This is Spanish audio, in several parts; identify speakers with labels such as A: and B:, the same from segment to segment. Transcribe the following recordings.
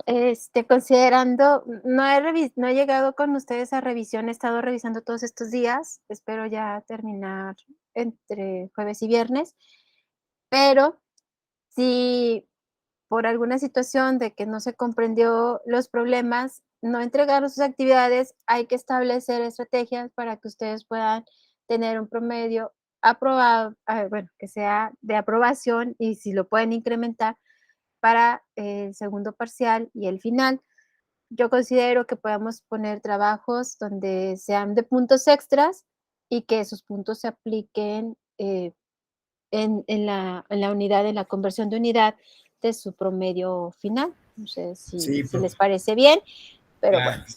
A: Pero, considerando, no he llegado con ustedes a revisión, he estado revisando todos estos días, espero ya terminar entre jueves y viernes, pero si por alguna situación de que no se comprendió los problemas, no entregaron sus actividades, hay que establecer estrategias para que ustedes puedan tener un promedio aprobado, bueno, que sea de aprobación y si lo pueden incrementar para el segundo parcial y el final. Yo considero que podamos poner trabajos donde sean de puntos extras y que esos puntos se apliquen en la unidad, en la conversión de unidad de su promedio final. No sé
B: Sí,
A: si les
B: profe.
A: parece bien, pero bueno,
B: Claro.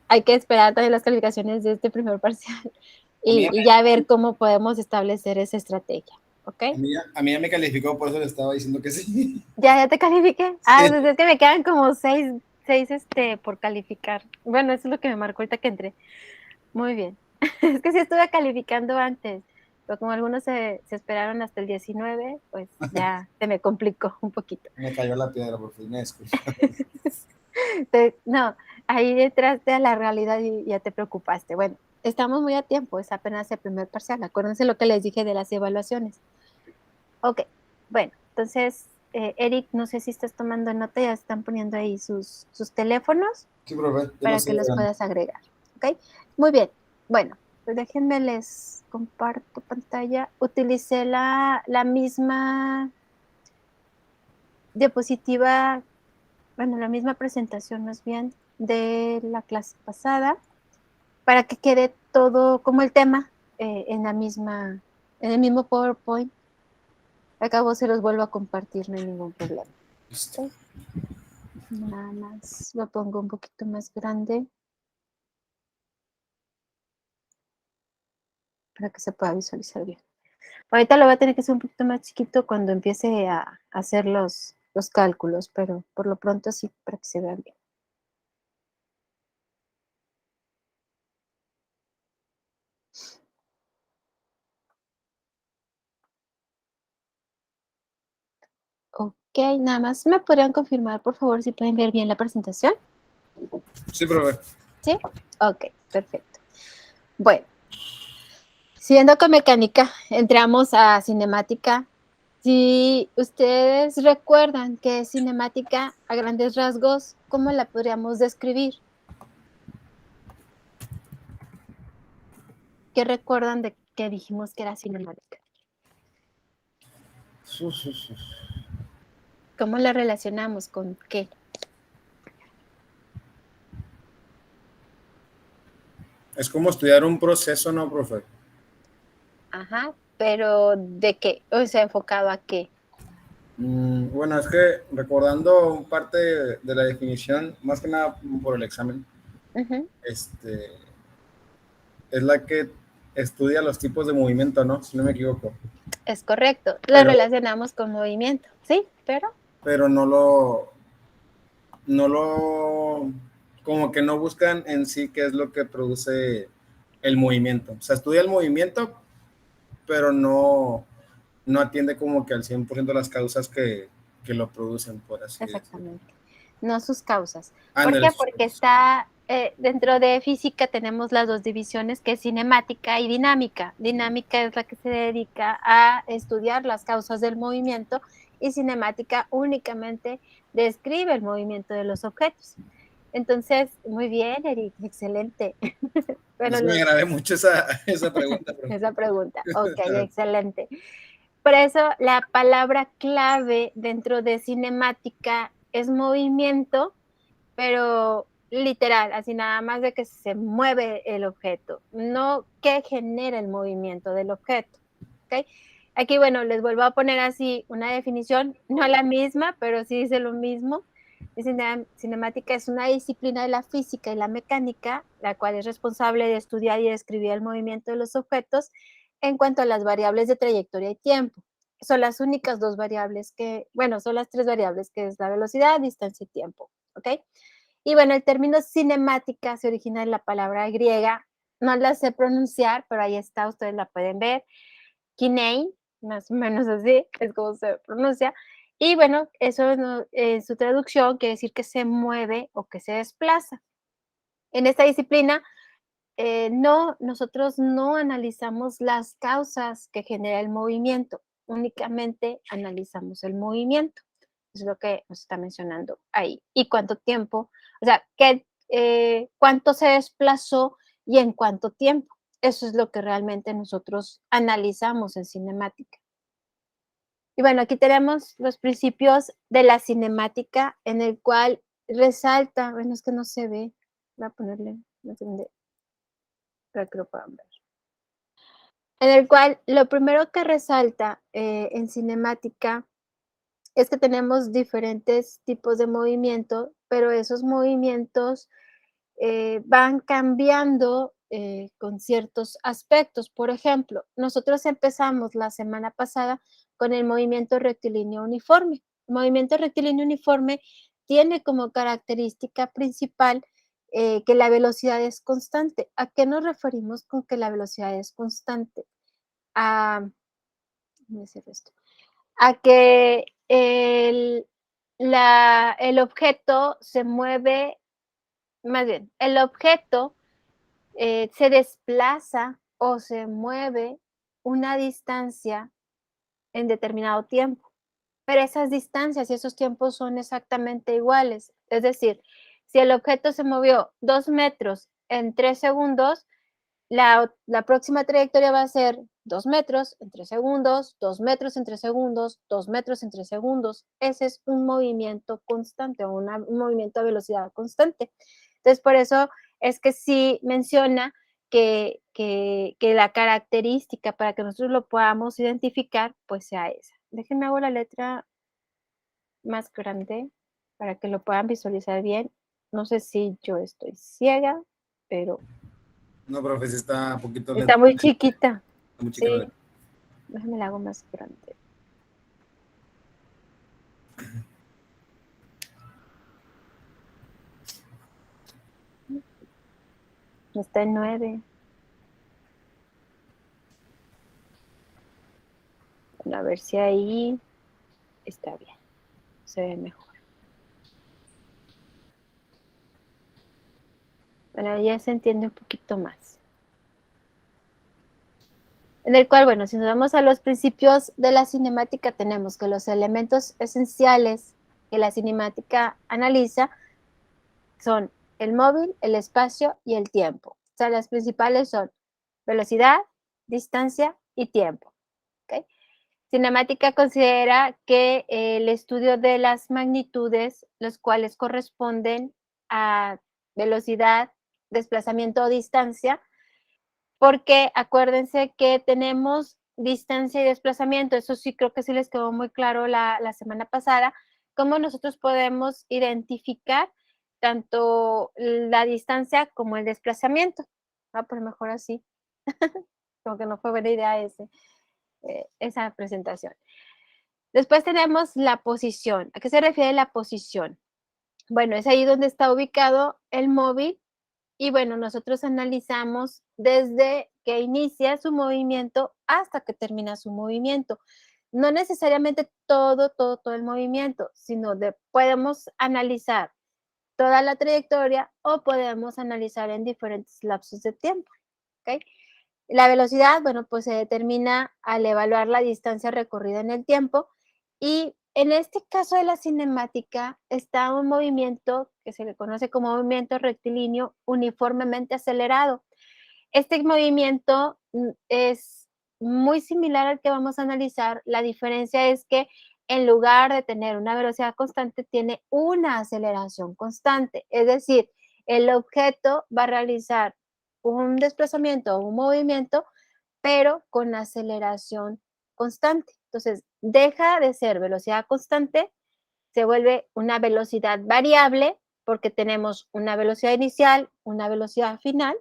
A: hay que esperar también las calificaciones de este primer parcial
B: A mí,
A: y ya ver cómo podemos establecer esa estrategia, ¿ok?
B: a mí ya me calificó, por eso le estaba diciendo que sí.
A: ¿Ya te califiqué? Ah,
B: Sí.
A: pues es que me quedan como 6, por calificar. Bueno, eso es lo que me marcó ahorita que entré. Muy bien. Es que sí estuve calificando antes, pero como algunos se esperaron hasta el 19, pues ya se me complicó un poquito.
B: Me cayó la piedra, por fin, me disculpa.
A: No, ahí entraste a la realidad y ya te preocupaste. Bueno, estamos muy a tiempo, es apenas el primer parcial. Acuérdense lo que les dije de las evaluaciones. Ok, bueno, entonces, Eric, no sé si estás tomando nota, ya están poniendo ahí sus teléfonos
B: Sí, profe, yo lo
A: para que
B: estoy
A: los
B: viendo.
A: puedas agregar. ¿Ok? Muy bien. Bueno, pues déjenme les comparto pantalla. Utilicé la misma diapositiva, bueno, la misma presentación más bien de la clase pasada para que quede todo como el tema en el mismo PowerPoint. Acabo, se los vuelvo a compartir, no hay ningún problema.
B: Listo.
A: ¿Ok? Nada más lo pongo un poquito más grande para que se pueda visualizar bien. Ahorita lo voy a tener que hacer un poquito más chiquito cuando empiece a hacer los cálculos, pero por lo pronto sí, para que se vean bien. Ok, nada más me podrían confirmar, por favor, si pueden ver bien la presentación.
B: Sí, profe.
A: ¿Sí? Ok, perfecto. Bueno, siguiendo con mecánica, entramos a cinemática. Si ustedes recuerdan qué es cinemática a grandes rasgos, ¿cómo la podríamos describir? ¿Qué recuerdan de que dijimos que era cinemática? ¿Cómo la relacionamos con qué?
B: Es como estudiar un proceso, ¿no, profe?
A: Ajá, pero ¿de qué? O sea, enfocado a qué.
B: Bueno, es que recordando parte de la definición, más que nada por el examen,
A: Ujú,
B: este, es la que estudia los tipos de movimiento, ¿no? Si no me equivoco.
A: es correcto, la
B: Pero,
A: relacionamos con movimiento, ¿sí?
B: pero no lo, como que no buscan en sí qué es lo que produce el movimiento. O sea, estudia el movimiento, pero no atiende como que al 100% las causas que lo producen, por así decirlo.
A: Exactamente, no sus causas. ¿Por
B: Ándale,
A: qué?
B: sus
A: Porque
B: causas.
A: está dentro de física tenemos las dos divisiones que es cinemática y dinámica. Dinámica es la que se dedica a estudiar las causas del movimiento y cinemática únicamente describe el movimiento de los objetos. Entonces, muy bien, Eric, excelente. Bueno,
B: Es que me grabé mucho esa pregunta, pero
A: esa pregunta, ok, excelente. Por eso la palabra clave dentro de cinemática es movimiento, pero literal, así nada más de que se mueve el objeto, no que genera el movimiento del objeto. ¿Ok? Aquí, bueno, les vuelvo a poner así una definición, no la misma, pero sí dice lo mismo. Cinemática es una disciplina de la física y la mecánica, la cual es responsable de estudiar y describir el movimiento de los objetos en cuanto a las variables de trayectoria y tiempo. Son las únicas dos variables bueno, son las tres variables que es la velocidad, distancia y tiempo. ¿Ok? Y bueno, el término cinemática se origina de la palabra griega, no la sé pronunciar, pero ahí está, ustedes la pueden ver. Kinei, más o menos así es como se pronuncia, Y bueno, eso en su traducción quiere decir que se mueve o que se desplaza. En esta disciplina, nosotros no analizamos las causas que genera el movimiento, únicamente analizamos el movimiento. Es lo que nos está mencionando ahí. Y cuánto tiempo, o sea, cuánto se desplazó y en cuánto tiempo. Eso es lo que realmente nosotros analizamos en cinemática. Y bueno, aquí tenemos los principios de la cinemática en el cual resalta, bueno, es que no se ve, voy a ponerle, no sé dónde, para que lo puedan ver. En el cual lo primero que resalta en cinemática es que tenemos diferentes tipos de movimiento, pero esos movimientos van cambiando con ciertos aspectos. Por ejemplo, nosotros empezamos la semana pasada con el movimiento rectilíneo uniforme. El movimiento rectilíneo uniforme tiene como característica principal que la velocidad es constante. ¿A qué nos referimos con que la velocidad es constante? A, déjame decir esto, a que el objeto se mueve, más bien, el objeto se desplaza o se mueve una distancia en determinado tiempo, pero esas distancias y esos tiempos son exactamente iguales. Es decir, si el objeto se movió 2 metros en 3 segundos, la próxima trayectoria va a ser 2 metros en 3 segundos, 2 metros en 3 segundos, 2 metros en 3 segundos. Ese es un movimiento constante o un movimiento a velocidad constante. Entonces, por eso es que sí menciona que la característica para que nosotros lo podamos identificar, pues sea esa. Déjenme hago la letra más grande para que lo puedan visualizar bien. No sé si yo estoy ciega, pero
B: No, profe, sí está un poquito
A: está
B: lento.
A: muy chiquita.
B: Muy chica la
A: Sí,
B: letra.
A: déjame la hago más grande. Está en 9. Bueno, a ver si ahí está bien. Se ve mejor. Bueno, ya se entiende un poquito más. En el cual, bueno, si nos vamos a los principios de la cinemática, tenemos que los elementos esenciales que la cinemática analiza son el móvil, el espacio y el tiempo. O sea, las principales son velocidad, distancia y tiempo. ¿Okay? Cinemática considera que el estudio de las magnitudes, los cuales corresponden a velocidad, desplazamiento o distancia, porque acuérdense que tenemos distancia y desplazamiento, eso sí creo que sí les quedó muy claro la semana pasada, cómo nosotros podemos identificar tanto la distancia como el desplazamiento. Va a poner mejor así, como que no fue buena idea esa presentación. Después tenemos la posición. ¿A qué se refiere la posición? Bueno, es ahí donde está ubicado el móvil y bueno, nosotros analizamos desde que inicia su movimiento hasta que termina su movimiento. No necesariamente todo el movimiento, sino podemos analizar toda la trayectoria o podemos analizar en diferentes lapsos de tiempo. ¿Okay? La velocidad, bueno, pues se determina al evaluar la distancia recorrida en el tiempo y en este caso de la cinemática está un movimiento que se le conoce como movimiento rectilíneo uniformemente acelerado. Este movimiento es muy similar al que vamos a analizar. La diferencia es que en lugar de tener una velocidad constante, tiene una aceleración constante. Es decir, el objeto va a realizar un desplazamiento o un movimiento, pero con aceleración constante. Entonces, deja de ser velocidad constante, se vuelve una velocidad variable porque tenemos una velocidad inicial, una velocidad final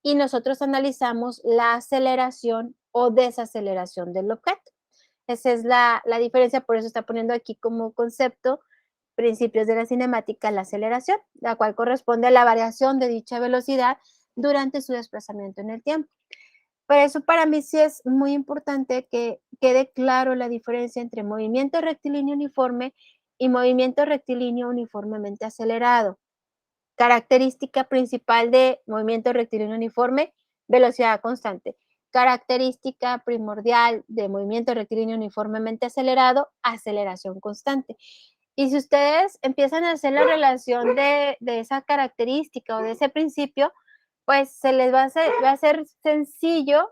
A: y nosotros analizamos la aceleración o desaceleración del objeto. Esa es la diferencia, por eso está poniendo aquí como concepto principios de la cinemática la aceleración, la cual corresponde a la variación de dicha velocidad durante su desplazamiento en el tiempo. Por eso para mí sí es muy importante que quede claro la diferencia entre movimiento rectilíneo uniforme y movimiento rectilíneo uniformemente acelerado. Característica principal de movimiento rectilíneo uniforme, velocidad constante. Característica primordial de movimiento rectilíneo uniformemente acelerado, aceleración constante. Y si ustedes empiezan a hacer la relación de esa característica o de ese principio, pues se les va a ser sencillo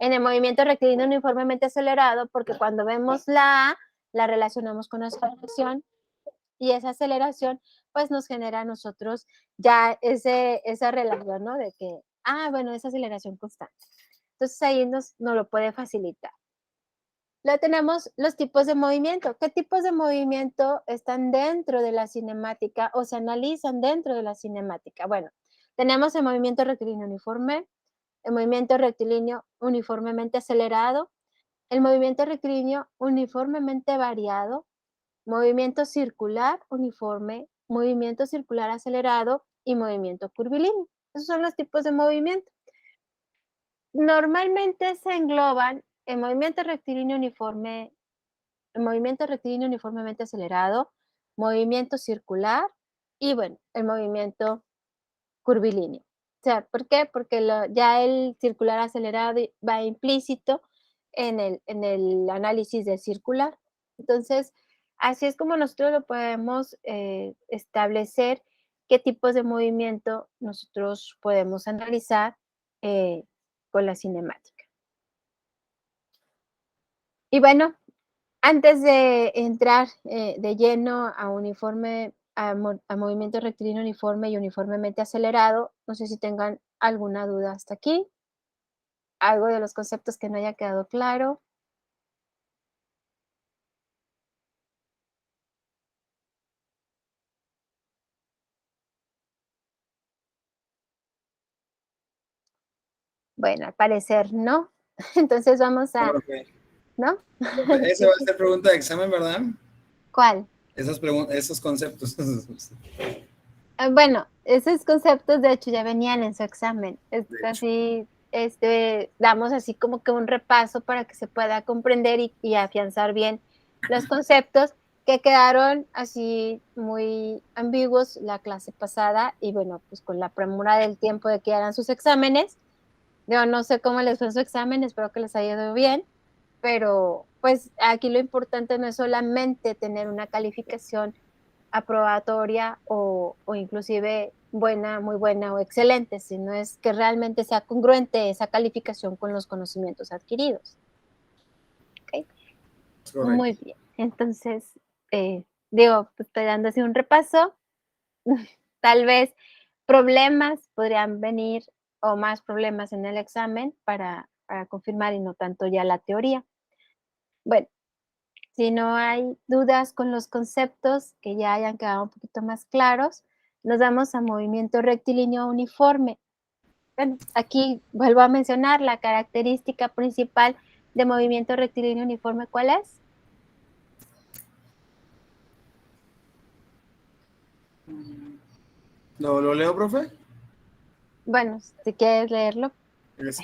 A: en el movimiento rectilíneo uniformemente acelerado, porque cuando vemos la A, la relacionamos con aceleración, y esa aceleración pues nos genera a nosotros ya esa relación, ¿no? De que, bueno, esa aceleración constante. Entonces ahí nos lo puede facilitar. Luego tenemos los tipos de movimiento. ¿Qué tipos de movimiento están dentro de la cinemática o se analizan dentro de la cinemática? Bueno, tenemos el movimiento rectilíneo uniforme, el movimiento rectilíneo uniformemente acelerado, el movimiento rectilíneo uniformemente variado, movimiento circular uniforme, movimiento circular acelerado y movimiento curvilíneo. Esos son los tipos de movimiento. Normalmente se engloban el movimiento rectilíneo uniforme, el movimiento rectilíneo uniformemente acelerado, movimiento circular y bueno, el movimiento curvilíneo. O sea, ¿por qué? Porque ya el circular acelerado va implícito en el análisis de circular. Entonces, así es como nosotros lo podemos establecer qué tipos de movimiento nosotros podemos analizar con la cinemática. Y bueno, antes de entrar de lleno a a movimiento rectilíneo uniforme y uniformemente acelerado, no sé si tengan alguna duda hasta aquí, algo de los conceptos que no haya quedado claro. Bueno, al parecer no. Entonces vamos
B: No,
A: a,
B: profe.
A: ¿no?
B: Ese va a ser pregunta de examen, ¿verdad?
A: ¿Cuál?
B: Esos conceptos.
A: Bueno, esos conceptos de hecho ya venían en su examen. Es
B: De hecho.
A: así, damos así como que un repaso para que se pueda comprender y afianzar bien los conceptos que quedaron así muy ambiguos la clase pasada y bueno, pues con la premura del tiempo de que hagan sus exámenes. Yo no sé cómo les fue su examen, espero que les haya ido bien, pero pues aquí lo importante no es solamente tener una calificación aprobatoria o inclusive buena, muy buena o excelente, sino es que realmente sea congruente esa calificación con los conocimientos adquiridos. ¿Okay? Muy bien, entonces, digo, pues, estoy dando así un repaso, tal vez problemas podrían venir o más problemas en el examen para confirmar y no tanto ya la teoría. Bueno, si no hay dudas con los conceptos que ya hayan quedado un poquito más claros, nos vamos a movimiento rectilíneo uniforme. Bueno, aquí vuelvo a mencionar la característica principal de movimiento rectilíneo uniforme, ¿cuál es?
B: ¿Lo leo, profe?
A: Bueno, si quieres leerlo.
B: Es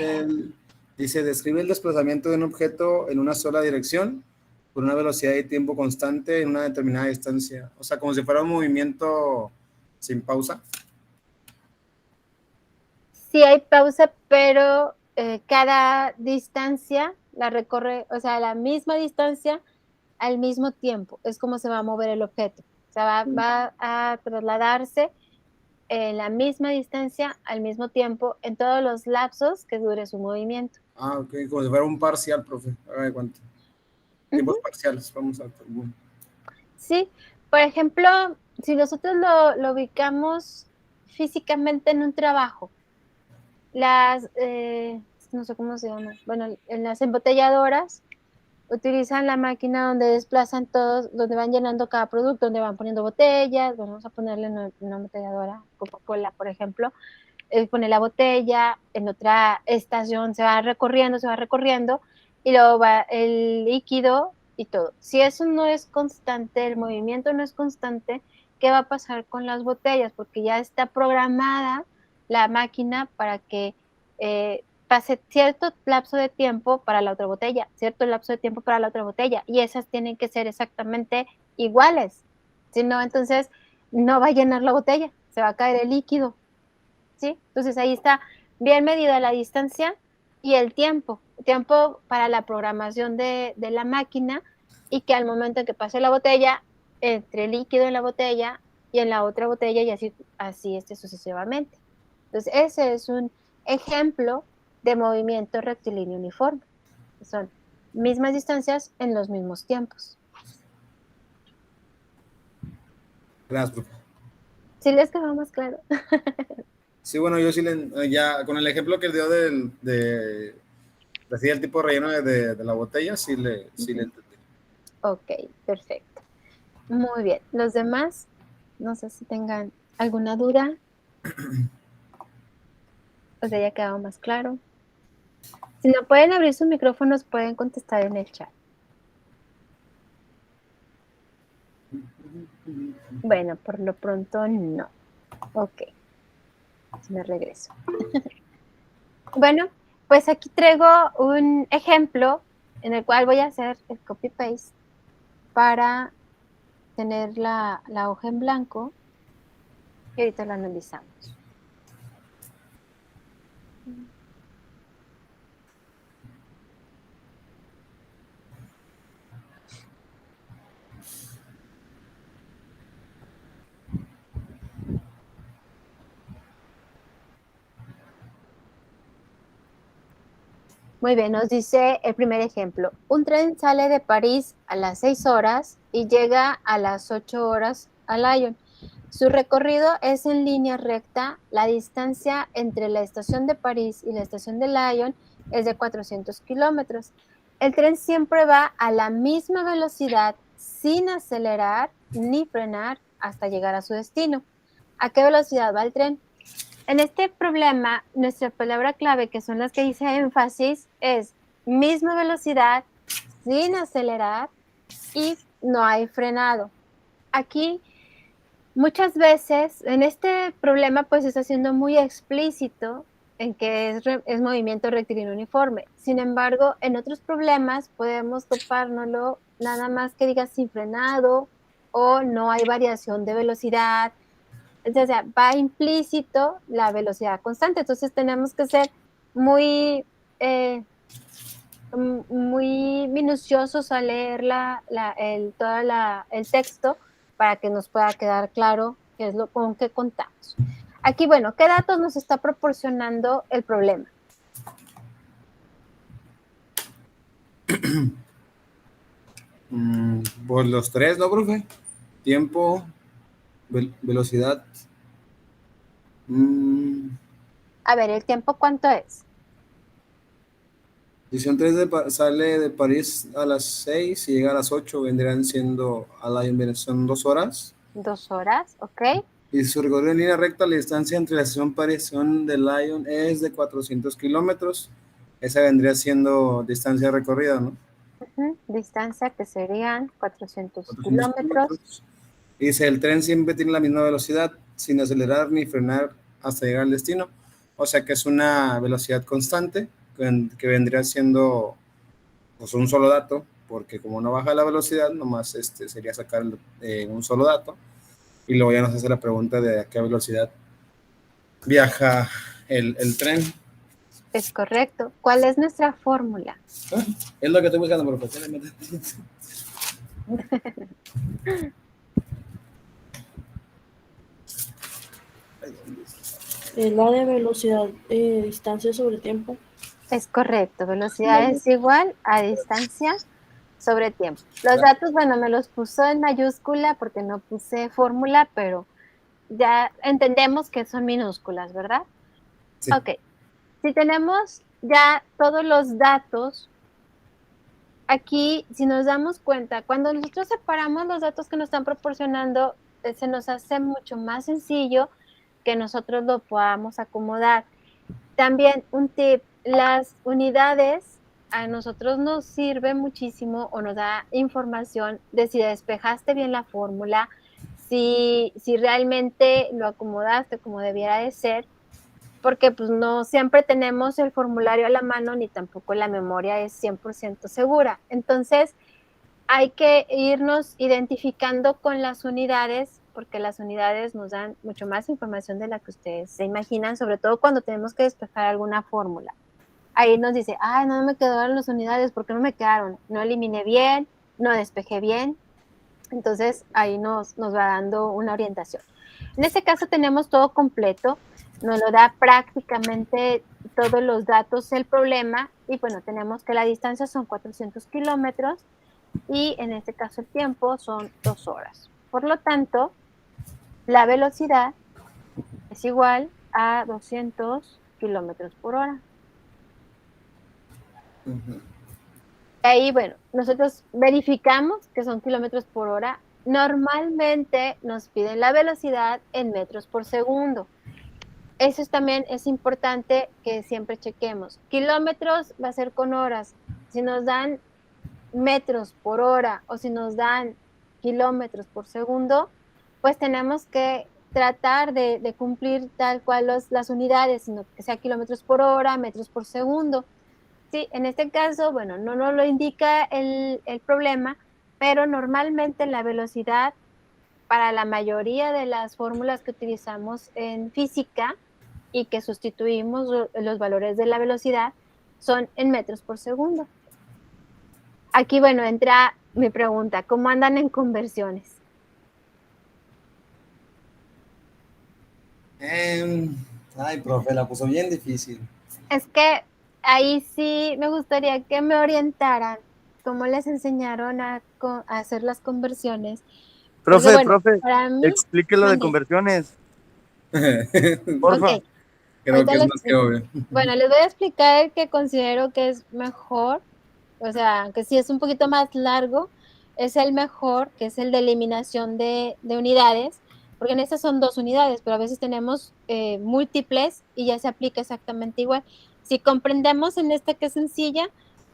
B: dice, describe el desplazamiento de un objeto en una sola dirección con una velocidad y tiempo constante en una determinada distancia. O sea, como si fuera un movimiento sin pausa.
A: Sí hay pausa, pero cada distancia la recorre, o sea, la misma distancia al mismo tiempo. Es como se va a mover el objeto. O sea, va a trasladarse en la misma distancia al mismo tiempo en todos los lapsos que dure su movimiento.
B: Ah, ok, como si fuera un parcial, profe. Haga de cuenta. Tiempos
A: Ujú.
B: parciales, vamos a...
A: Sí, por ejemplo, si nosotros lo ubicamos físicamente en un trabajo, no sé cómo se llama, bueno, en las embotelladoras utilizan la máquina donde desplazan todos, donde van llenando cada producto, donde van poniendo botellas, vamos a ponerle una embotelladora, Coca-Cola, por ejemplo, pone la botella, en otra estación se va recorriendo, y luego va el líquido y todo. Si eso no es constante, el movimiento no es constante, ¿qué va a pasar con las botellas? Porque ya está programada la máquina para que pase cierto lapso de tiempo para la otra botella, cierto lapso de tiempo para la otra botella, y esas tienen que ser exactamente iguales. Si no, entonces no va a llenar la botella, se va a caer el líquido, ¿sí? Entonces ahí está bien medida la distancia y el tiempo para la programación de la máquina, y que al momento en que pase la botella, entre el líquido en la botella y en la otra botella, y así sucesivamente. Entonces ese es un ejemplo de movimiento rectilíneo uniforme. Son mismas distancias en los mismos tiempos.
B: Gracias, profe.
A: ¿Sí les quedó más claro?
B: Sí, bueno, yo sí ya con el ejemplo que dio de así el tipo de relleno de la botella, sí le entendí.
A: Ok, perfecto. Muy bien. Los demás, no sé si tengan alguna duda. ¿O sea, ya quedado más claro? Si no pueden abrir sus micrófonos, pueden contestar en el chat. Bueno, por lo pronto no. Ok. Me regreso. Bueno, pues aquí traigo un ejemplo en el cual voy a hacer el copy-paste para tener la hoja en blanco y ahorita lo analizamos. Muy bien, nos dice el primer ejemplo. Un tren sale de París a las 6 horas y llega a las 8 horas a Lyon. Su recorrido es en línea recta. La distancia entre la estación de París y la estación de Lyon es de 400 kilómetros. El tren siempre va a la misma velocidad sin acelerar ni frenar hasta llegar a su destino. ¿A qué velocidad va el tren? En este problema, nuestra palabra clave, que son las que dice énfasis, es misma velocidad, sin acelerar y no hay frenado. Aquí, muchas veces, en este problema, pues está siendo muy explícito en que es movimiento rectilíneo uniforme. Sin embargo, en otros problemas podemos topárnoslo nada más que diga sin frenado o no hay variación de velocidad. O sea, va implícito la velocidad constante. Entonces tenemos que ser muy, muy minuciosos al leer el texto para que nos pueda quedar claro qué es lo con qué contamos. Aquí, bueno, ¿qué datos nos está proporcionando el problema?
B: Pues los tres, ¿no, profe? Tiempo, velocidad.
A: A ver, ¿el tiempo cuánto es?
B: Edición 3 sale de París a las 6 y llega a las 8, vendrían siendo a la son 2 horas.
A: 2 horas, ok.
B: Y su recorrido en línea recta, la distancia entre la estación París y la estación de Lyon es de 400 kilómetros. Esa vendría siendo distancia recorrida, ¿no?
A: Distancia que serían 400
B: 400
A: kilómetros.
B: kilómetros. Dice, el tren siempre tiene la misma velocidad, sin acelerar ni frenar hasta llegar al destino. O sea que es una velocidad constante, que vendría siendo pues, un solo dato, porque como no baja la velocidad, nomás sería sacar un solo dato. Y luego ya nos hace la pregunta de a qué velocidad viaja el tren.
A: Es correcto. ¿Cuál es nuestra fórmula?
B: Es lo que estoy buscando, profesor.
C: Es la de velocidad, distancia sobre tiempo.
A: Es correcto. Velocidad es igual a distancia sobre tiempo. Los datos, bueno, me los puso en mayúscula porque no puse fórmula, pero ya entendemos que son minúsculas, ¿verdad?
B: Sí.
A: Ok. Si tenemos ya todos los datos, aquí, si nos damos cuenta, cuando nosotros separamos los datos que nos están proporcionando, se nos hace mucho más sencillo que nosotros lo podamos acomodar. También un tip, las unidades a nosotros nos sirve muchísimo o nos da información de si despejaste bien la fórmula, si realmente lo acomodaste como debiera de ser. porque pues no siempre tenemos el formulario a la mano ni tampoco la memoria es 100% segura. Entonces, hay que irnos identificando con las unidades, porque las unidades nos dan mucho más información de la que ustedes se imaginan, sobre todo cuando tenemos que despejar alguna fórmula. Ahí nos dice, ay, no me quedaron las unidades, ¿por qué no me quedaron? No eliminé bien, no despejé bien. Entonces, ahí nos va dando una orientación. En este caso tenemos todo completo, nos lo da prácticamente todos los datos el problema y bueno, tenemos que la distancia son 400 kilómetros y en este caso el tiempo son 2 horas. Por lo tanto, la velocidad es igual a 200 kilómetros por hora.
B: Ujú.
A: Ahí, bueno, nosotros verificamos que son kilómetros por hora. Normalmente nos piden la velocidad en metros por segundo. Eso también es importante que siempre chequemos. Kilómetros va a ser con horas. Si nos dan metros por hora o si nos dan kilómetros por segundo, pues tenemos que tratar de cumplir tal cual las unidades, sino que sea kilómetros por hora, metros por segundo. Sí, en este caso, bueno, no nos lo indica el problema, pero normalmente la velocidad para la mayoría de las fórmulas que utilizamos en física y que sustituimos los valores de la velocidad son en metros por segundo. Aquí, bueno, entra mi pregunta, ¿cómo andan en conversiones?
B: Em, Ay, profe, la puso bien difícil.
A: Es que ahí sí me gustaría que me orientaran cómo les enseñaron a hacer las conversiones. Porque
D: Profe,
A: bueno,
D: profe,
A: para mí,
D: explique lo de
A: mandé.
D: conversiones,
A: Ok,
D: porfa.
B: Creo
A: ahorita
B: que es
A: les
B: más que
A: explico.
B: obvio.
A: Bueno, les voy a explicar el que considero que es mejor, o sea, que sí es un poquito más largo, es el mejor, que es el de eliminación de unidades, porque en estas son 2 unidades, pero a veces tenemos múltiples y ya se aplica exactamente igual. Si comprendemos en esta que es sencilla,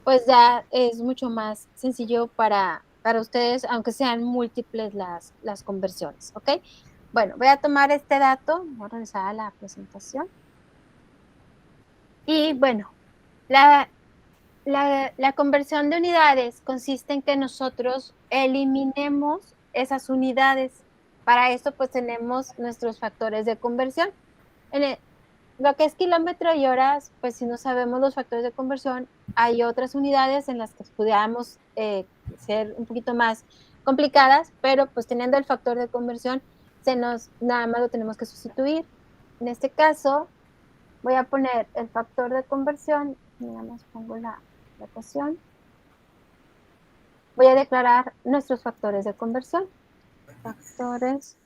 A: pues ya es mucho más sencillo para ustedes, aunque sean múltiples las conversiones, ¿ok? Bueno, voy a tomar este dato, voy a regresar a la presentación. Y bueno, la conversión de unidades consiste en que nosotros eliminemos esas unidades. Para esto, pues tenemos nuestros factores de conversión. Lo que es kilómetro y horas, pues si no sabemos los factores de conversión, hay otras unidades en las que pudiéramos ser un poquito más complicadas, pero pues teniendo el factor de conversión, nada más lo tenemos que sustituir. En este caso, voy a poner el factor de conversión, nada más pongo la ecuación. Voy a declarar nuestros factores de conversión. Factores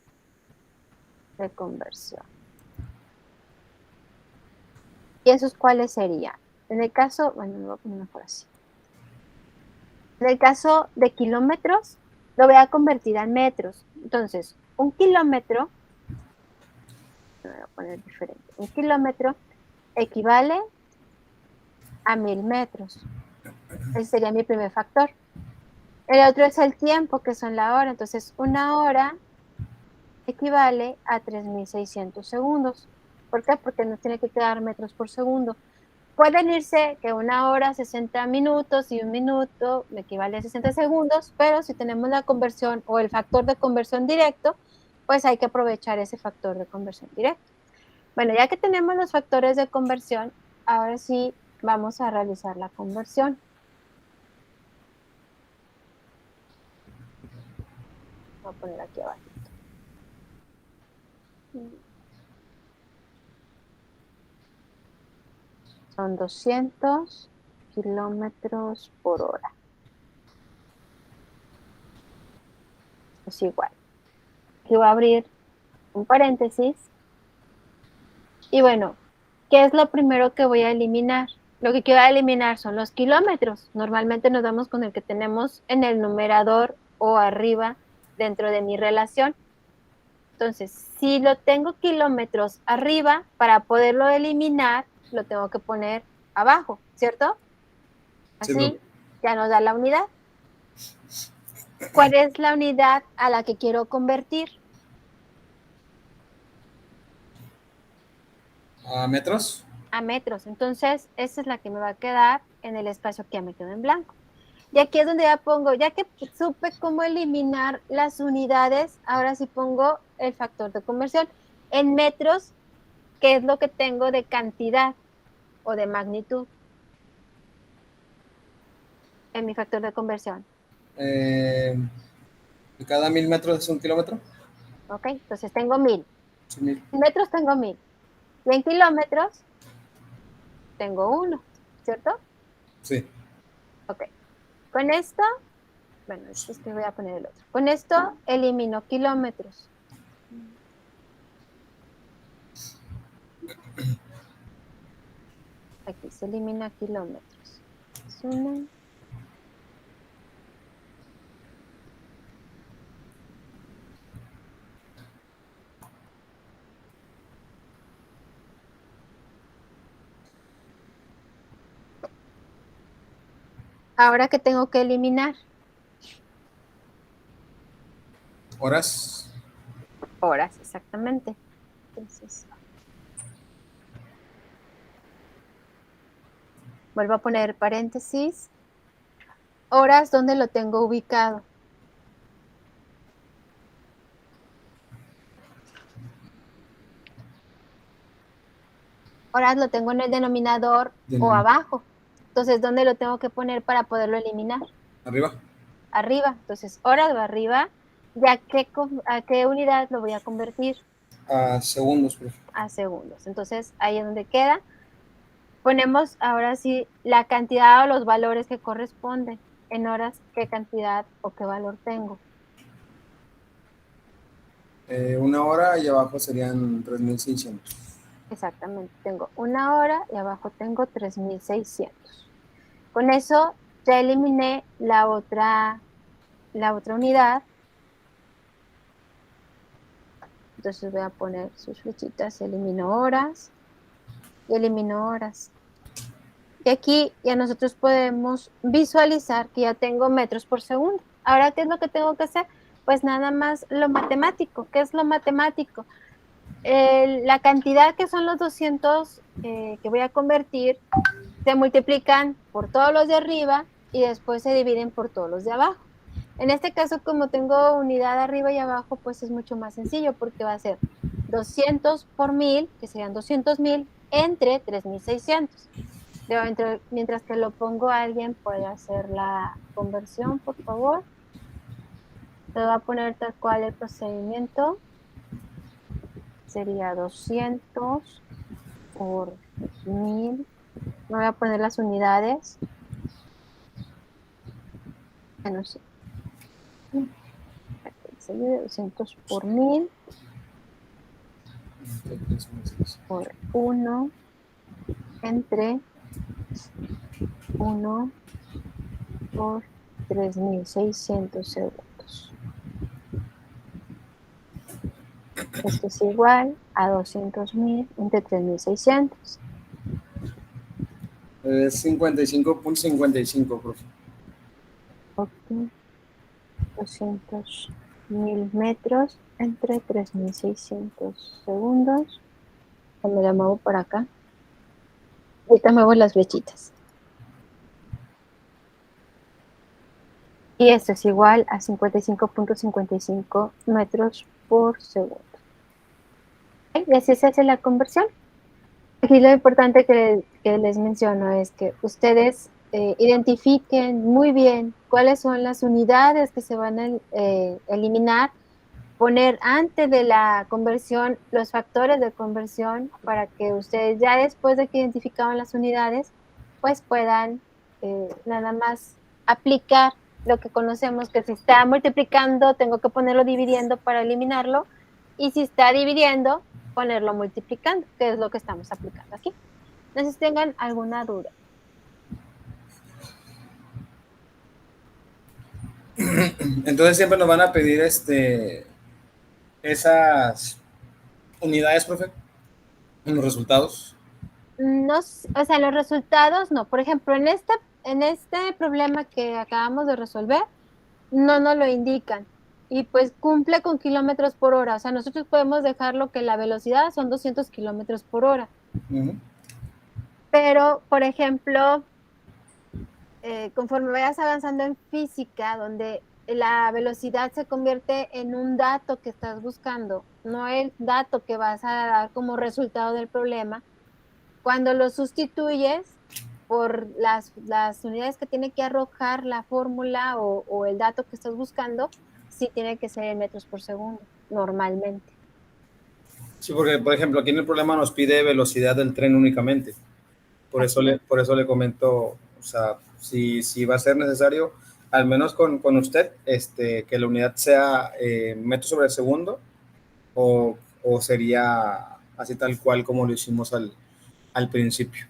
A: de conversión. ¿Y esos cuáles serían? En el caso, bueno, lo voy a poner mejor así. En el caso de kilómetros, lo voy a convertir a metros. Entonces, un kilómetro, lo voy a poner diferente. Un kilómetro equivale a 1000 metros. Ese sería mi primer factor. El otro es el tiempo, que son la hora. Entonces, una hora equivale a 3600 segundos. ¿Por qué? Porque nos tiene que quedar metros por segundo. Pueden irse que una hora 60 minutos y un minuto me equivale a 60 segundos, pero si tenemos la conversión o el factor de conversión directo, pues hay que aprovechar ese factor de conversión directo. Bueno, ya que tenemos los factores de conversión, ahora sí vamos a realizar la conversión. Voy a poner aquí abajo. Son 200 kilómetros por hora. Es igual. Aquí voy a abrir un paréntesis. Y bueno, ¿qué es lo primero que voy a eliminar? Lo que quiero eliminar son los kilómetros. Normalmente nos vamos con el que tenemos en el numerador o arriba dentro de mi relación. Entonces, si lo tengo kilómetros arriba, para poderlo eliminar, lo tengo que poner abajo, ¿cierto? Así
B: Sí,
A: ya nos da la unidad. ¿Cuál es la unidad a la que quiero convertir?
B: ¿A metros?
A: A metros. Entonces, esa es la que me va a quedar en el espacio que ya me quedó en blanco. Y aquí es donde ya pongo, ya que supe cómo eliminar las unidades, ahora sí pongo el factor de conversión. En metros, ¿qué es lo que tengo de cantidad o de magnitud en mi factor de conversión?
B: Eh, ¿Cada 1000 metros es un kilómetro?
A: ¿Ok? Entonces tengo 1000.
B: Sí, 1000.
A: En metros tengo 1000. Y en kilómetros tengo 1, ¿cierto?
B: Sí.
A: Ok. Con esto, bueno, es que voy a poner el otro. Con esto elimino kilómetros. Aquí se elimina kilómetros. Es una. Ahora que tengo que eliminar
B: ¿Horas?
A: horas, exactamente. Entonces, vuelvo a poner paréntesis. Horas, ¿dónde lo tengo ubicado? Horas lo tengo en el denominador o abajo. Entonces, ¿dónde lo tengo que poner para poderlo eliminar?
B: ¿Arriba?
A: Arriba. Entonces, horas va arriba. ¿Ya a qué unidad lo voy a convertir?
B: A segundos, profe.
A: A segundos. Entonces, ahí es donde queda. Ponemos ahora sí la cantidad o los valores que corresponden. En horas, qué cantidad o qué valor tengo.
B: 1 hora y abajo serían 3600.
A: Exactamente, tengo 1 hora y abajo tengo 3600. Con eso ya eliminé la otra unidad. Entonces voy a poner sus flechitas, elimino horas y elimino horas. Y aquí ya nosotros podemos visualizar que ya tengo metros por segundo. Ahora, ¿qué es lo que tengo que hacer? Pues nada más lo matemático. ¿Qué es lo matemático? La cantidad que son los 200 que voy a convertir se multiplican por todos los de arriba y después se dividen por todos los de abajo. En este caso, como tengo unidad arriba y abajo, pues es mucho más sencillo porque va a ser 200 por 1000, que serían 200,000, entre 3600. Mientras que lo pongo, alguien puede hacer la conversión, por favor. Te voy a poner tal cual el procedimiento. Sería 200 por 1000. Me voy a poner las unidades. Bueno, sí. 200 por 1000 por 1 entre 1 por 3600 segundos. Esto es igual a 200,000 entre 3600.
B: Es 55.55, profe.
A: Ok. 200,000 metros entre 3600 segundos. Me la muevo por acá. Ahorita muevo las flechitas. Y esto es igual a 55.55 metros por segundo. Y así se hace la conversión. Aquí lo importante que les menciono es que ustedes identifiquen muy bien cuáles son las unidades que se van a eliminar, poner antes de la conversión los factores de conversión para que ustedes ya después de que identificaron las unidades, pues puedan nada más aplicar lo que conocemos, que si está multiplicando, tengo que ponerlo dividiendo para eliminarlo, y si está dividiendo, ponerlo multiplicando, que es lo que estamos aplicando aquí. No sé si tengan alguna duda.
B: Entonces siempre nos van a pedir esas unidades, profe, en los resultados.
A: No, o sea, los resultados no. Por ejemplo, en este problema que acabamos de resolver, no nos lo indican. Y pues cumple con kilómetros por hora. O sea, nosotros podemos dejarlo que la velocidad son 200 kilómetros por hora.
B: Ujú.
A: Pero, por ejemplo, conforme vayas avanzando en física, donde la velocidad se convierte en un dato que estás buscando, no el dato que vas a dar como resultado del problema, cuando lo sustituyes por las unidades que tiene que arrojar la fórmula o el dato que estás buscando, sí tiene que ser en metros por segundo, normalmente.
B: Sí, porque, por ejemplo, aquí en el problema nos pide velocidad del tren únicamente.
A: Así es.
B: Por eso le comento, o sea, si va a ser necesario, al menos con usted, que la unidad sea metro sobre segundo o sería así tal cual como lo hicimos al principio.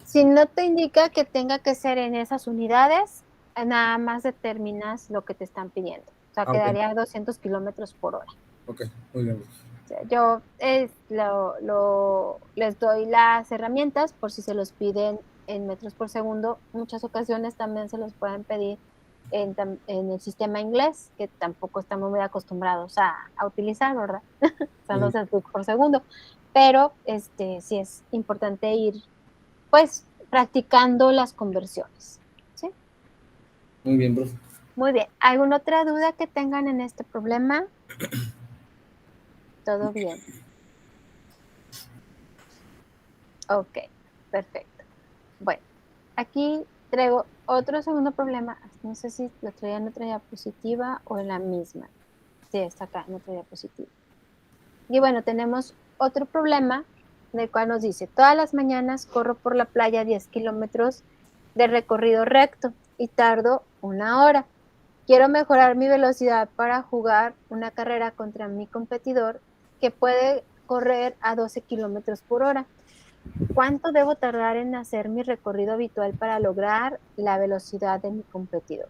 A: Si no te indica que tenga que ser en esas unidades, nada más determinas lo que te están pidiendo. O sea,
B: Ah, ok,
A: quedaría 200 kilómetros por hora.
B: ok, muy bien.
A: O sea, yo les doy las herramientas por si se los piden en metros por segundo. Muchas ocasiones también se los pueden pedir en el sistema inglés, que tampoco estamos muy acostumbrados a utilizar, ¿verdad? Son los de por segundo. Pero sí es importante ir pues practicando las conversiones. ¿Sí?
B: Muy bien, profe.
A: Muy bien. ¿Alguna otra duda que tengan en este problema? Todo bien. Ok, perfecto. Bueno, aquí traigo otro segundo problema. No sé si lo traía en otra diapositiva o en la misma. Sí, está acá en otra diapositiva. Y bueno, tenemos otro problema del cual nos dice, todas las mañanas corro por la playa 10 kilómetros de recorrido recto y tardo 1 hora. Quiero mejorar mi velocidad para jugar una carrera contra mi competidor que puede correr a 12 kilómetros por hora. ¿Cuánto debo tardar en hacer mi recorrido habitual para lograr la velocidad de mi competidor?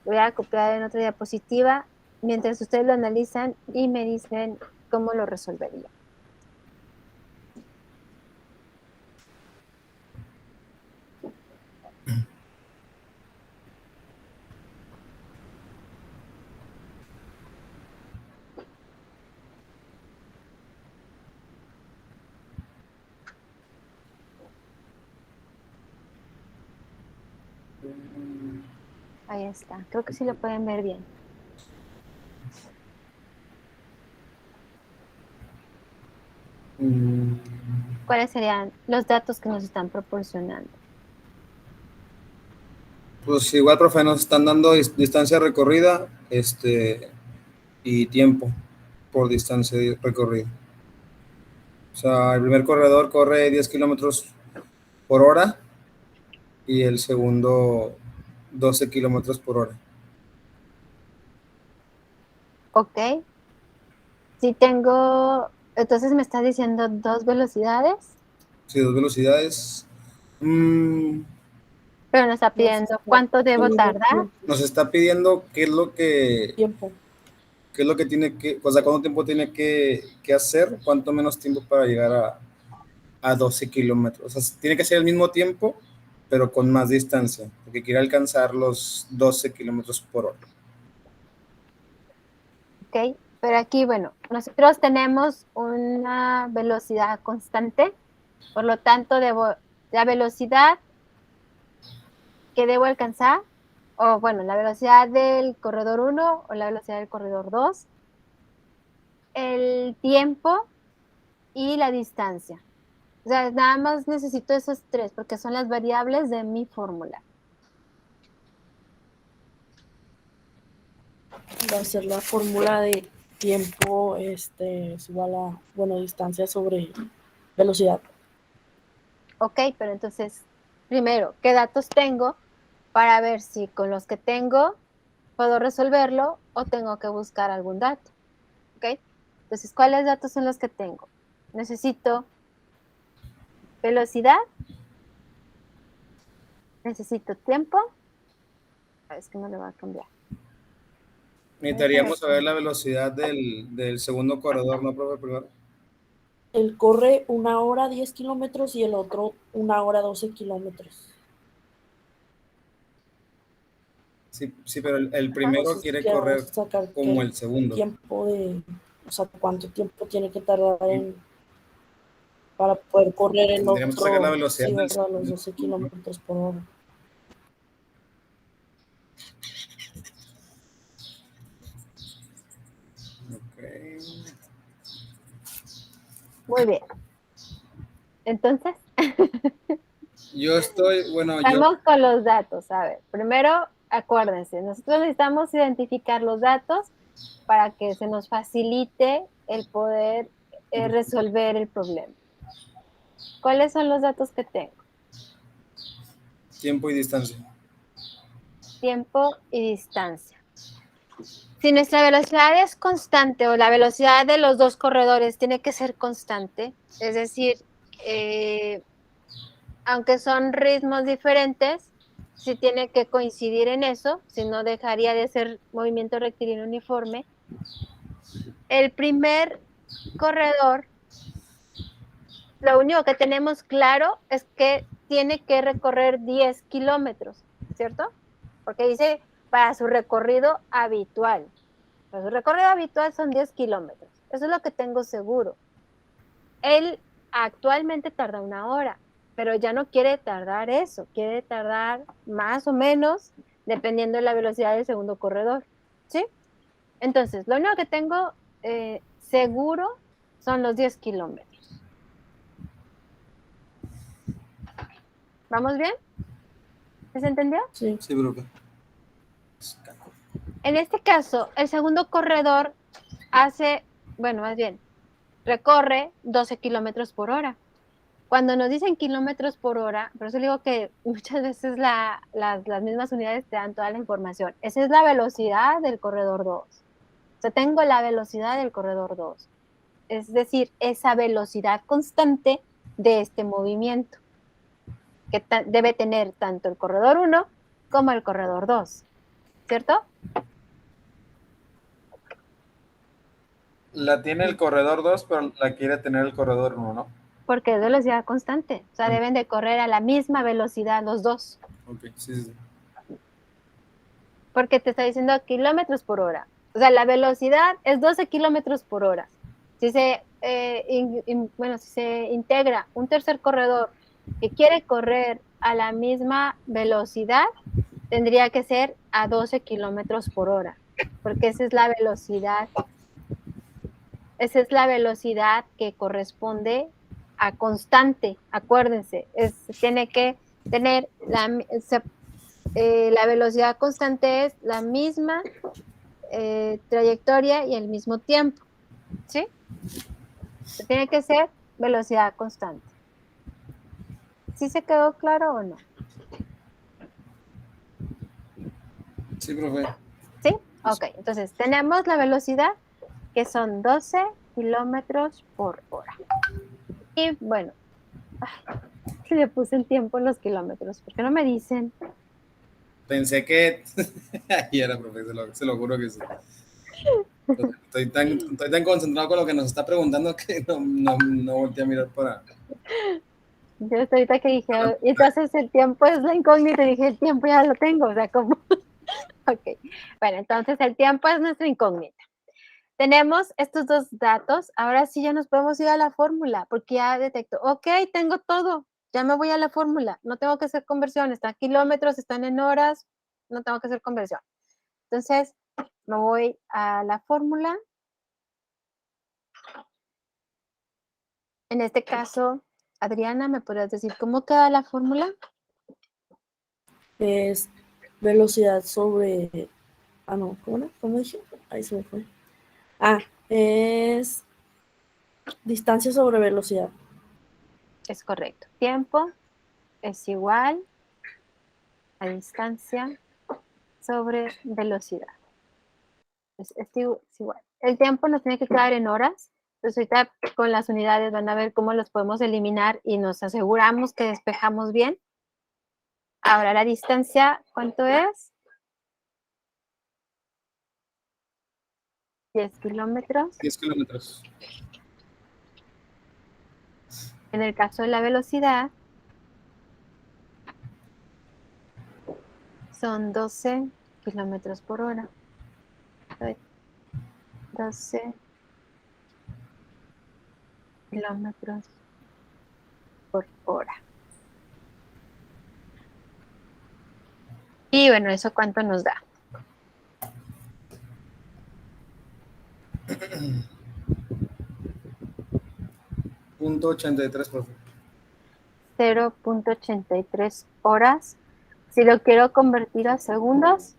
A: Voy a copiar en otra diapositiva mientras ustedes lo analizan y me dicen cómo lo resolvería. Ahí está. Creo que sí lo pueden ver bien. ¿Cuáles serían los datos que nos están proporcionando?
B: Pues igual, profe, nos están dando distancia recorrida, y tiempo por distancia recorrida. O sea, el primer corredor corre 10 kilómetros por hora y el segundo 12 kilómetros por hora.
A: Ok. Si tengo, entonces me está diciendo dos velocidades,
B: Sí, dos velocidades.
A: pero nos está
C: Nos
A: pidiendo
C: está
A: cuánto debo
C: pidiendo
A: tardar.
B: Nos está pidiendo
C: tiempo.
B: qué es lo que tiene que, o sea, cuánto tiempo tiene que hacer, cuánto menos tiempo para llegar a 12 kilómetros. O sea, tiene que ser el mismo tiempo, pero con más distancia, porque quiere alcanzar los 12 kilómetros por hora.
A: Ok. Pero aquí, bueno, nosotros tenemos una velocidad constante, por lo tanto, la velocidad que debo alcanzar, o bueno, la velocidad del corredor 1 o la velocidad del corredor 2, el tiempo y la distancia. O sea, nada más necesito esos tres porque son las variables de mi fórmula.
C: Va a ser la fórmula de tiempo, es igual a, bueno, distancia sobre velocidad.
A: Ok, pero entonces, primero, ¿qué datos tengo para ver si con los que tengo puedo resolverlo o tengo que buscar algún dato? Ok, entonces, ¿cuáles datos son los que tengo? Necesito velocidad, necesito tiempo. Es que no le va a cambiar.
B: Necesitaríamos saber la velocidad del segundo corredor, ¿no, profe? Primero.
C: Él corre 1 hora 10 kilómetros y el otro 1 hora 12 kilómetros.
B: Sí, sí, pero el primero
C: Entonces
B: quiere
C: queremos
B: correr
C: sacar
B: como
C: qué
B: el segundo.
C: tiempo de, o sea, cuánto tiempo tiene que tardar en para poder correr el
B: Tendríamos que sacar la
C: otro,
B: velocidad
C: sí,
B: del
C: ¿verdad? Los
B: segundo.
C: 12 kilómetros por hora.
B: Ok.
A: Muy bien. Entonces,
B: Yo estoy, bueno,
A: vamos con los datos. A ver, primero, acuérdense, nosotros necesitamos identificar los datos para que se nos facilite el poder resolver el problema. ¿Cuáles son los datos que tengo?
B: tiempo y distancia.
A: Tiempo y distancia. Si nuestra velocidad es constante o la velocidad de los dos corredores tiene que ser constante, es decir, aunque son ritmos diferentes, sí tiene que coincidir en eso, si no dejaría de ser movimiento rectilíneo uniforme. El primer corredor, lo único que tenemos claro es que tiene que recorrer 10 kilómetros, ¿cierto? Porque dice para su recorrido habitual. Para su recorrido habitual son 10 kilómetros. Eso es lo que tengo seguro. Él actualmente tarda 1 hora, pero ya no quiere tardar eso, quiere tardar más o menos dependiendo de la velocidad del segundo corredor, ¿sí? Entonces, lo único que tengo seguro son los 10 kilómetros. ¿Vamos bien? ¿Se entendió?
C: Sí.
B: Sí, profe.
A: En este caso, el segundo corredor hace, bueno, más bien, recorre 12 kilómetros por hora. Cuando nos dicen kilómetros por hora, por eso digo que muchas veces las mismas unidades te dan toda la información. Esa es la velocidad del corredor 2. O sea, tengo la velocidad del corredor 2. Es decir, esa velocidad constante de este movimiento que debe tener tanto el corredor 1 como el corredor 2. ¿Cierto?
B: La tiene el corredor 2, pero la quiere tener el corredor 1, ¿no?
A: Porque es velocidad constante. O sea, deben de correr a la misma velocidad los dos.
B: Ok, sí, sí.
A: Porque te está diciendo kilómetros por hora. O sea, la velocidad es 12 kilómetros por hora. Si si se integra un tercer corredor que quiere correr a la misma velocidad, tendría que ser a 12 kilómetros por hora, porque esa es la velocidad que corresponde a constante. Acuérdense, tiene que tener la velocidad constante es la misma trayectoria y el mismo tiempo, ¿sí? Tiene que ser velocidad constante. ¿Sí se quedó claro o no?
B: Sí, profe.
A: ¿Sí? Ok, entonces tenemos la velocidad que son 12 kilómetros por hora. Y bueno, le puse el tiempo en los kilómetros, ¿por qué no me dicen?
B: Pensé que... Ahí era, profe, se lo juro que sí. Estoy tan concentrado con lo que nos está preguntando que no volteé a mirar para...
A: Yo hasta ahorita que dije, y entonces el tiempo es la incógnita, y dije, el tiempo ya lo tengo, o sea, como... Ok, bueno, entonces el tiempo es nuestra incógnita. Tenemos estos dos datos, ahora sí ya nos podemos ir a la fórmula, porque ya detecto, ok, tengo todo, ya me voy a la fórmula, no tengo que hacer conversión, están kilómetros, están en horas, no tengo que hacer conversión. Entonces, me voy a la fórmula. En este caso, Adriana, ¿me podrías decir cómo queda la fórmula?
C: Es velocidad sobre... Ah, no, ¿cómo era? ¿Cómo dije? Ahí se me fue. Ah, es distancia sobre velocidad.
A: Es correcto. Tiempo es igual a distancia sobre velocidad. Es igual. El tiempo nos tiene que quedar en horas. Entonces ahorita con las unidades van a ver cómo los podemos eliminar y nos aseguramos que despejamos bien. Ahora la distancia, ¿cuánto es? 10 kilómetros.
B: 10 kilómetros.
A: En el caso de la velocidad, son 12 kilómetros por hora. 12 kilómetros por hora. Y bueno, ¿eso cuánto nos da?
B: .83, profe.
A: 0.83 horas. Si lo quiero convertir a segundos,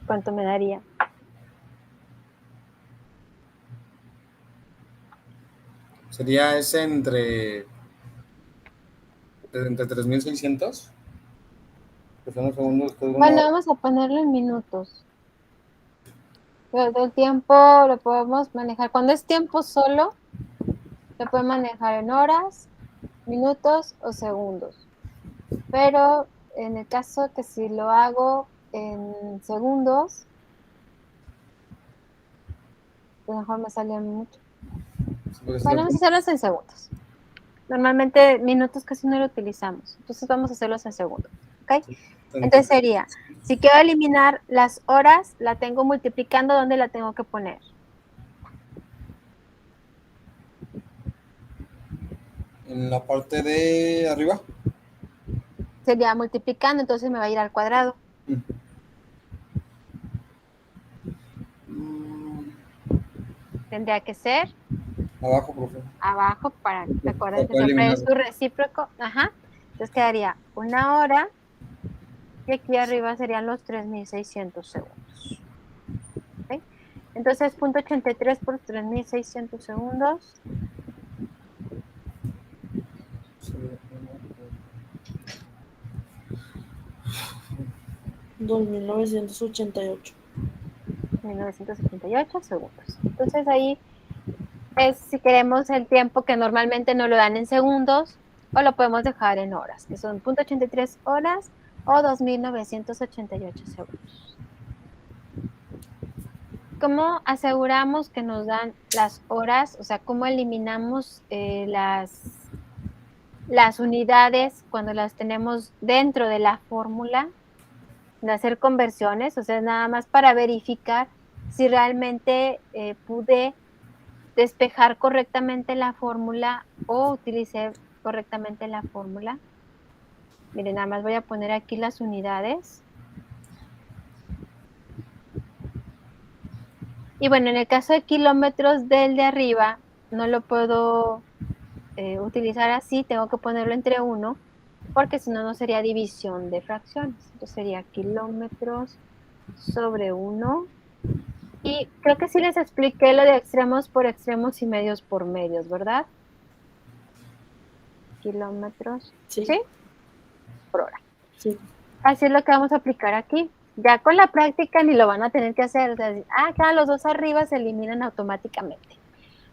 A: ¿cuánto me daría?
B: Sería ese entre 3600. Que son los segundos.
A: Bueno, vamos a ponerlo en minutos. El tiempo lo podemos manejar. Cuando es tiempo solo, se puede manejar en horas, minutos o segundos. Pero en el caso que si lo hago en segundos, pues mejor me sale mucho. Bueno, vamos a hacerlos en segundos. Normalmente minutos casi no lo utilizamos, entonces vamos a hacerlos en segundos, ¿ok? Entonces sería, si quiero eliminar las horas, la tengo multiplicando, ¿dónde la tengo que poner?
B: En la parte de arriba.
A: Sería multiplicando, entonces me va a ir al cuadrado. Tendría que ser
B: Abajo, profe.
A: abajo para, recuerden que siempre es su recíproco. Ajá. Entonces quedaría 1 hora y aquí arriba serían los 3600 segundos. ¿Okay? Entonces, 0.83 por 3600 segundos.
C: Sí. 2988.
A: 1978 segundos. Entonces ahí es si queremos el tiempo que normalmente no lo dan en segundos o lo podemos dejar en horas, que son 0.83 horas o 2988 segundos. ¿Cómo aseguramos que nos dan las horas? O sea, ¿cómo eliminamos las unidades cuando las tenemos dentro de la fórmula? De hacer conversiones, o sea, nada más para verificar si realmente pude despejar correctamente la fórmula o utilicé correctamente la fórmula. Miren, nada más voy a poner aquí las unidades. Y bueno, en el caso de kilómetros del de arriba, no lo puedo utilizar así, tengo que ponerlo entre 1, porque si no, no sería división de fracciones. Entonces sería kilómetros sobre 1. Y creo que sí les expliqué lo de extremos por extremos y medios por medios, ¿verdad? Kilómetros,
C: Sí.
A: ¿sí? Por hora.
C: Sí.
A: Así es lo que vamos a aplicar aquí. Ya con la práctica ni lo van a tener que hacer. O sea, claro, los dos arriba se eliminan automáticamente.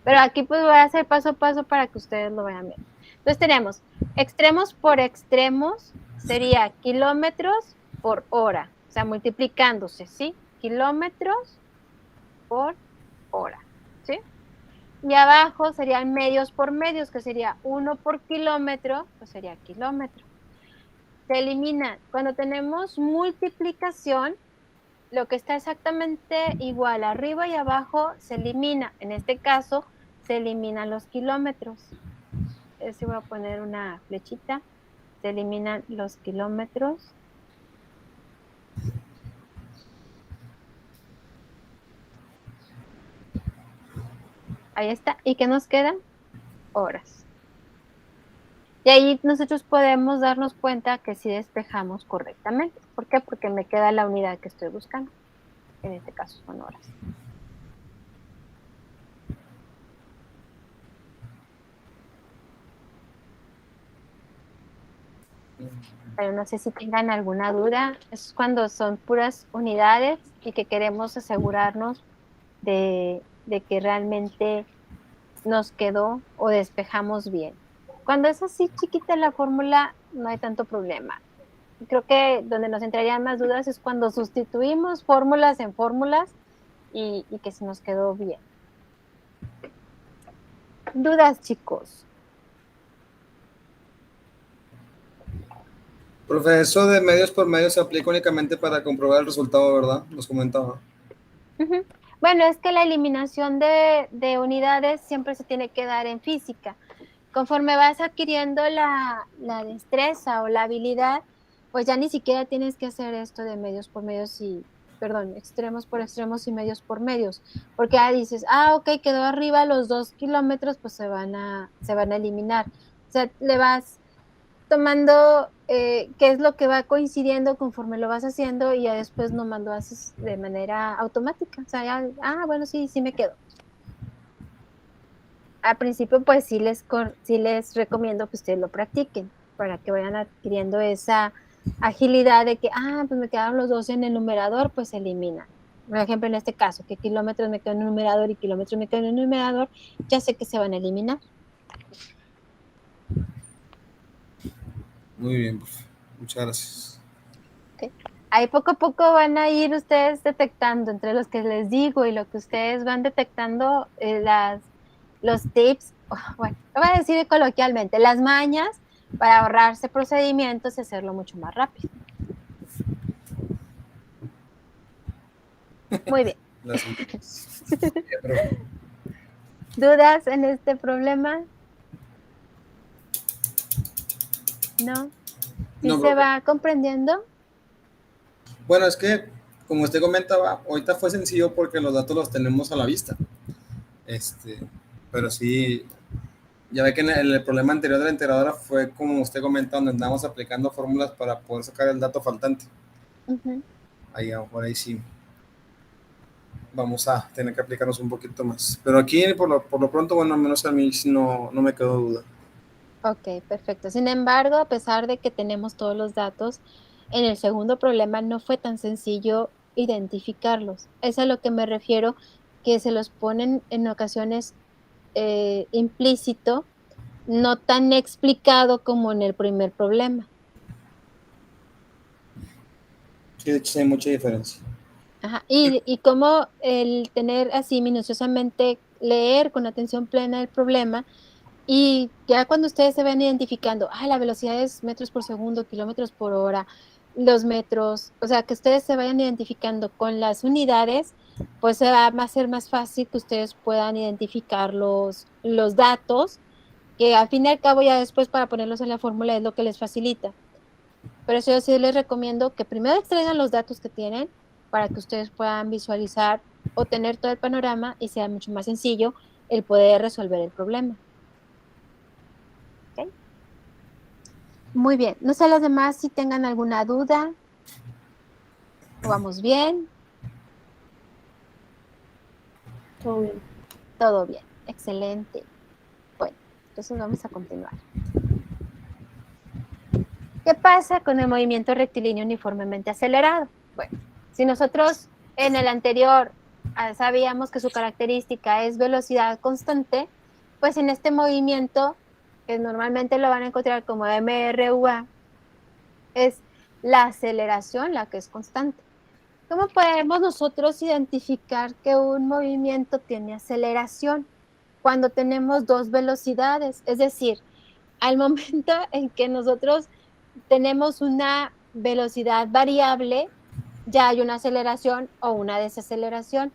A: Pero aquí pues voy a hacer paso a paso para que ustedes lo vean bien. Entonces tenemos extremos por extremos, sería kilómetros por hora. O sea, multiplicándose, ¿sí? Kilómetros por hora, ¿sí? Y abajo serían medios por medios, que sería 1 por kilómetro, pues sería kilómetro. Se elimina. Cuando tenemos multiplicación, lo que está exactamente igual arriba y abajo se elimina. En este caso, se eliminan los kilómetros. Si voy a poner una flechita. Se eliminan los kilómetros. Ahí está. ¿Y qué nos quedan? Horas. Y ahí nosotros podemos darnos cuenta que sí despejamos correctamente. ¿Por qué? Porque me queda la unidad que estoy buscando. En este caso son horas. Pero no sé si tengan alguna duda. Es cuando son puras unidades y que queremos asegurarnos de que realmente nos quedó o despejamos bien. Cuando es así chiquita la fórmula, no hay tanto problema. Creo que donde nos entrarían más dudas es cuando sustituimos fórmulas en fórmulas y que se nos quedó bien. ¿Dudas, chicos?
B: Profe, eso de medios por medios se aplica únicamente para comprobar el resultado, ¿verdad? Nos comentaba.
A: Bueno, es que la eliminación de unidades siempre se tiene que dar en física. Conforme vas adquiriendo la destreza o la habilidad, pues ya ni siquiera tienes que hacer esto de medios por medios extremos por extremos y medios por medios, porque ya dices, ok, quedó arriba los 2 kilómetros, pues se van a eliminar. O sea, le vas tomando qué es lo que va coincidiendo conforme lo vas haciendo y ya después nomás lo haces de manera automática. O sea, ya, bueno, sí me quedo. Al principio, pues sí les recomiendo que ustedes lo practiquen para que vayan adquiriendo esa agilidad de que, pues me quedaron los 2 en el numerador, pues se eliminan. Por ejemplo, en este caso, que kilómetros me quedan en el numerador y kilómetros me quedan en el numerador, ya sé que se van a eliminar.
B: Muy bien, profe. Muchas gracias.
A: Okay. Ahí poco a poco van a ir ustedes detectando entre los que les digo y lo que ustedes van detectando los tips, bueno, lo voy a decir coloquialmente, las mañas para ahorrarse procedimientos y hacerlo mucho más rápido. Muy bien. ¿Dudas en este problema? ¿No? ¿Sí
B: No,
A: se
B: profe.
A: va comprendiendo?
B: Bueno, es que, como usted comentaba, ahorita fue sencillo porque los datos los tenemos a la vista. Pero sí, ya ve que en el problema anterior de la integradora fue como usted comenta, donde andamos aplicando fórmulas para poder sacar el dato faltante. Ahí, por ahí sí vamos a tener que aplicarnos un poquito más. Pero aquí, por lo pronto, bueno, al menos a mí no me quedó duda.
A: Ok, perfecto. Sin embargo, a pesar de que tenemos todos los datos, en el segundo problema no fue tan sencillo identificarlos. Es a lo que me refiero, que se los ponen en ocasiones implícito, no tan explicado como en el primer problema.
B: Sí, de hecho, sí hay mucha diferencia.
A: Ajá. Y cómo el tener así minuciosamente, leer con atención plena el problema, y ya cuando ustedes se ven identificando, la velocidad es metros por segundo, kilómetros por hora, los metros, o sea, que ustedes se vayan identificando con las unidades, pues se va a ser más fácil que ustedes puedan identificar los datos, que al fin y al cabo ya después para ponerlos en la fórmula es lo que les facilita. Pero eso yo sí les recomiendo que primero extraigan los datos que tienen para que ustedes puedan visualizar o tener todo el panorama y sea mucho más sencillo el poder resolver el problema. ¿Okay? Muy bien. No sé los demás si tengan alguna duda. ¿O vamos bien?
C: Todo bien.
A: Todo bien. Excelente. Bueno, entonces vamos a continuar. ¿Qué pasa con el movimiento rectilíneo uniformemente acelerado? Bueno, si nosotros en el anterior sabíamos que su característica es velocidad constante, pues en este movimiento, que normalmente lo van a encontrar como MRUA, es la aceleración la que es constante. ¿Cómo podemos nosotros identificar que un movimiento tiene aceleración? Cuando tenemos dos velocidades, es decir, al momento en que nosotros tenemos una velocidad variable, ya hay una aceleración o una desaceleración.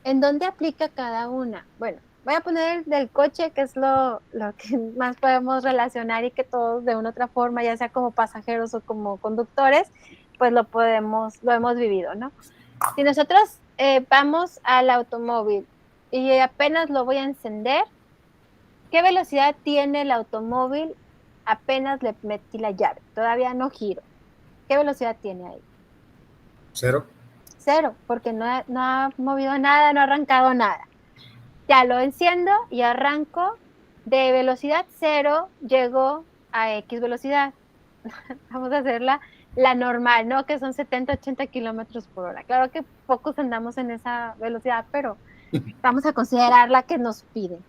A: ¿En dónde aplica cada una? Bueno, voy a poner el del coche, que es lo que más podemos relacionar y que todos de una u otra forma, ya sea como pasajeros o como conductores, pues lo hemos vivido, ¿no? Si nosotros vamos al automóvil y apenas lo voy a encender, ¿qué velocidad tiene el automóvil? Apenas le metí la llave, todavía no giro. ¿Qué velocidad tiene ahí?
B: 0.
A: 0, porque no ha movido nada, no ha arrancado nada. Ya lo enciendo y arranco. De velocidad 0 llego a X velocidad. Vamos a hacer la normal, ¿no? Que son 70, 80 kilómetros por hora. Claro que pocos andamos en esa velocidad, pero vamos a considerar la que nos piden.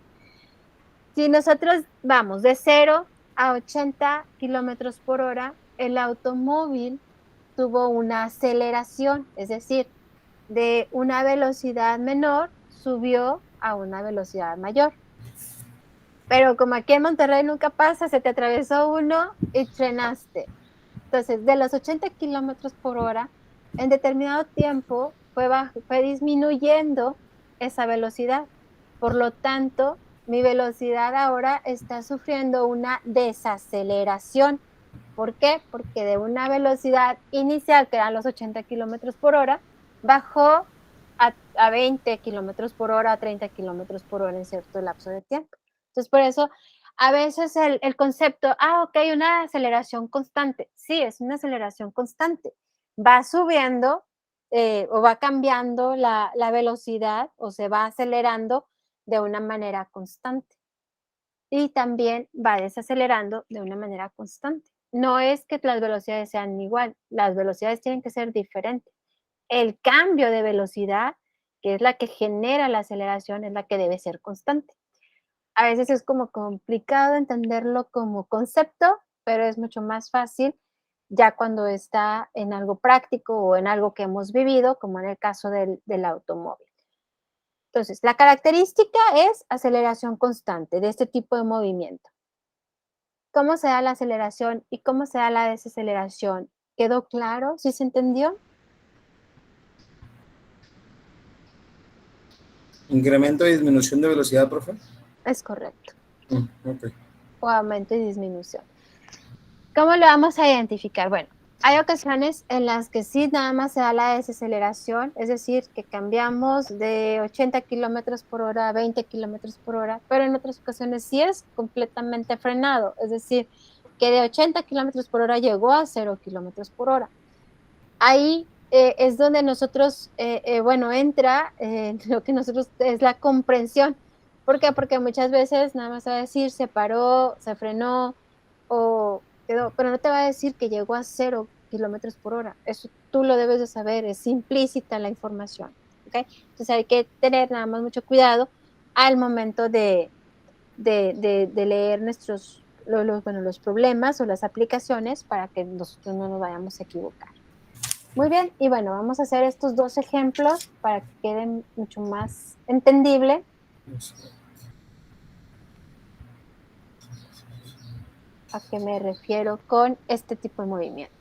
A: Si nosotros vamos de 0 a 80 kilómetros por hora, el automóvil tuvo una aceleración, es decir, de una velocidad menor subió a una velocidad mayor. Pero como aquí en Monterrey nunca pasa, se te atravesó uno y frenaste. Entonces, de los 80 kilómetros por hora, en determinado tiempo, fue disminuyendo esa velocidad. Por lo tanto, mi velocidad ahora está sufriendo una desaceleración. ¿Por qué? Porque de una velocidad inicial, que eran los 80 kilómetros por hora, bajó a 20 kilómetros por hora, a 30 kilómetros por hora en cierto lapso de tiempo. Entonces, por eso, a veces el concepto, ok, una aceleración constante. Sí, es una aceleración constante. Va subiendo o va cambiando la velocidad o se va acelerando de una manera constante. Y también va desacelerando de una manera constante. No es que las velocidades sean igual, las velocidades tienen que ser diferentes. El cambio de velocidad, que es la que genera la aceleración, es la que debe ser constante. A veces es como complicado entenderlo como concepto, pero es mucho más fácil ya cuando está en algo práctico o en algo que hemos vivido, como en el caso del automóvil. Entonces, la característica es aceleración constante de este tipo de movimiento. ¿Cómo se da la aceleración y cómo se da la desaceleración? ¿Quedó claro? ¿Sí se entendió?
B: ¿Incremento y disminución de velocidad, profe?
A: Es correcto.
B: Ok.
A: O aumento y disminución. ¿Cómo lo vamos a identificar? Bueno, hay ocasiones en las que sí nada más se da la desaceleración, es decir, que cambiamos de 80 kilómetros por hora a 20 kilómetros por hora, pero en otras ocasiones sí es completamente frenado, es decir, que de 80 kilómetros por hora llegó a 0 kilómetros por hora. Ahí es donde nosotros, bueno, entra lo que nosotros es la comprensión. ¿Por qué? Porque muchas veces nada más va a decir se paró, se frenó o quedó, pero no te va a decir que llegó a 0 kilómetros por hora. Eso tú lo debes de saber, es implícita la información. ¿Okay? Entonces hay que tener nada más mucho cuidado al momento de leer bueno, los problemas o las aplicaciones para que nosotros no nos vayamos a equivocar. Muy bien, y bueno, vamos a hacer estos dos ejemplos para que queden mucho más entendible. ¿A qué me refiero con este tipo de movimiento?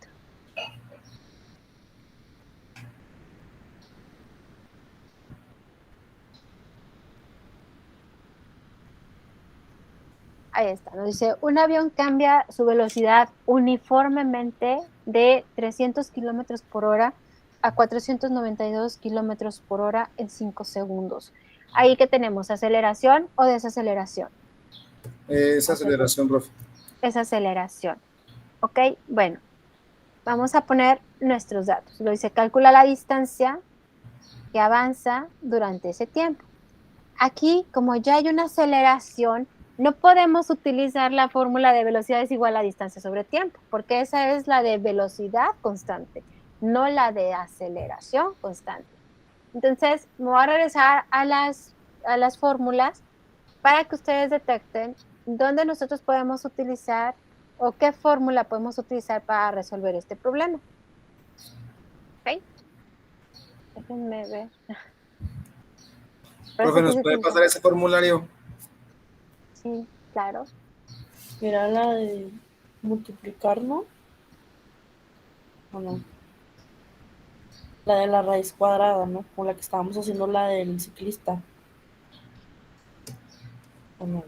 A: Ahí está, nos dice, un avión cambia su velocidad uniformemente de 300 kilómetros por hora a 492 kilómetros por hora en 5 segundos. Ahí que tenemos, aceleración o desaceleración.
B: Es aceleración, profe.
A: Es aceleración. Ok, bueno, vamos a poner nuestros datos. Lo dice, calcula la distancia que avanza durante ese tiempo. Aquí, como ya hay una aceleración, no podemos utilizar la fórmula de velocidad es igual a distancia sobre tiempo, porque esa es la de velocidad constante, no la de aceleración constante. Entonces, me voy a regresar a las fórmulas para que ustedes detecten dónde nosotros podemos utilizar o qué fórmula podemos utilizar para resolver este problema. ¿Ok? Déjenme ver.
B: Profe, ¿nos puede pasar ese formulario?
A: Sí, claro.
C: Era la de multiplicar, ¿no? ¿O no? La de la raíz cuadrada, ¿no? Con la que estábamos haciendo la del ciclista. ¿O no?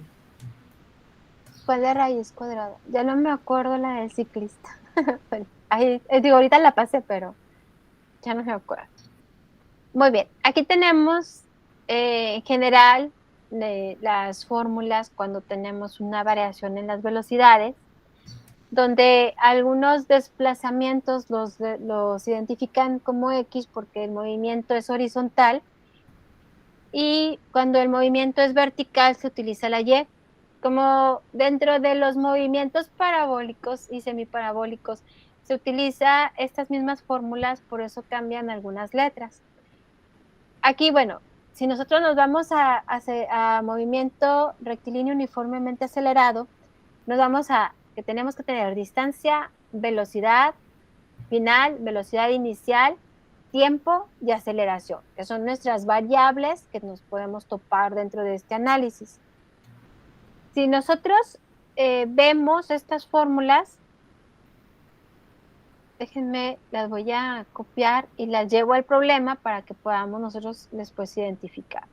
A: ¿Cuál de raíz cuadrada? Ya no me acuerdo la del ciclista. Bueno, ahí, digo, ahorita la pasé, pero ya no me acuerdo. Muy bien, aquí tenemos en general las fórmulas cuando tenemos una variación en las velocidades, donde algunos desplazamientos los identifican como X porque el movimiento es horizontal y cuando el movimiento es vertical se utiliza la Y. Como dentro de los movimientos parabólicos y semiparabólicos se utiliza estas mismas fórmulas, por eso cambian algunas letras. Aquí, bueno, si nosotros nos vamos a movimiento rectilíneo uniformemente acelerado, nos vamos a que tenemos que tener distancia, velocidad final, velocidad inicial, tiempo y aceleración, que son nuestras variables que nos podemos topar dentro de este análisis. Si nosotros vemos estas fórmulas, Déjenme, las voy a copiar y las llevo al problema para que podamos nosotros después identificar.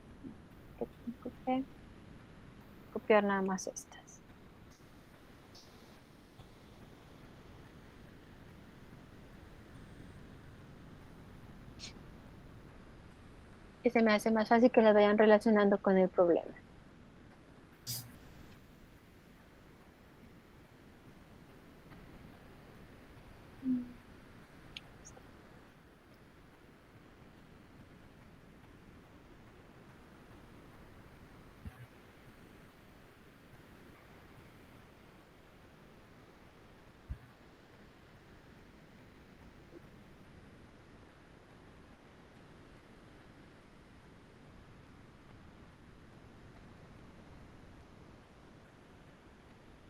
A: Copiar nada más estas. Y se me hace más fácil que las vayan relacionando con el problema.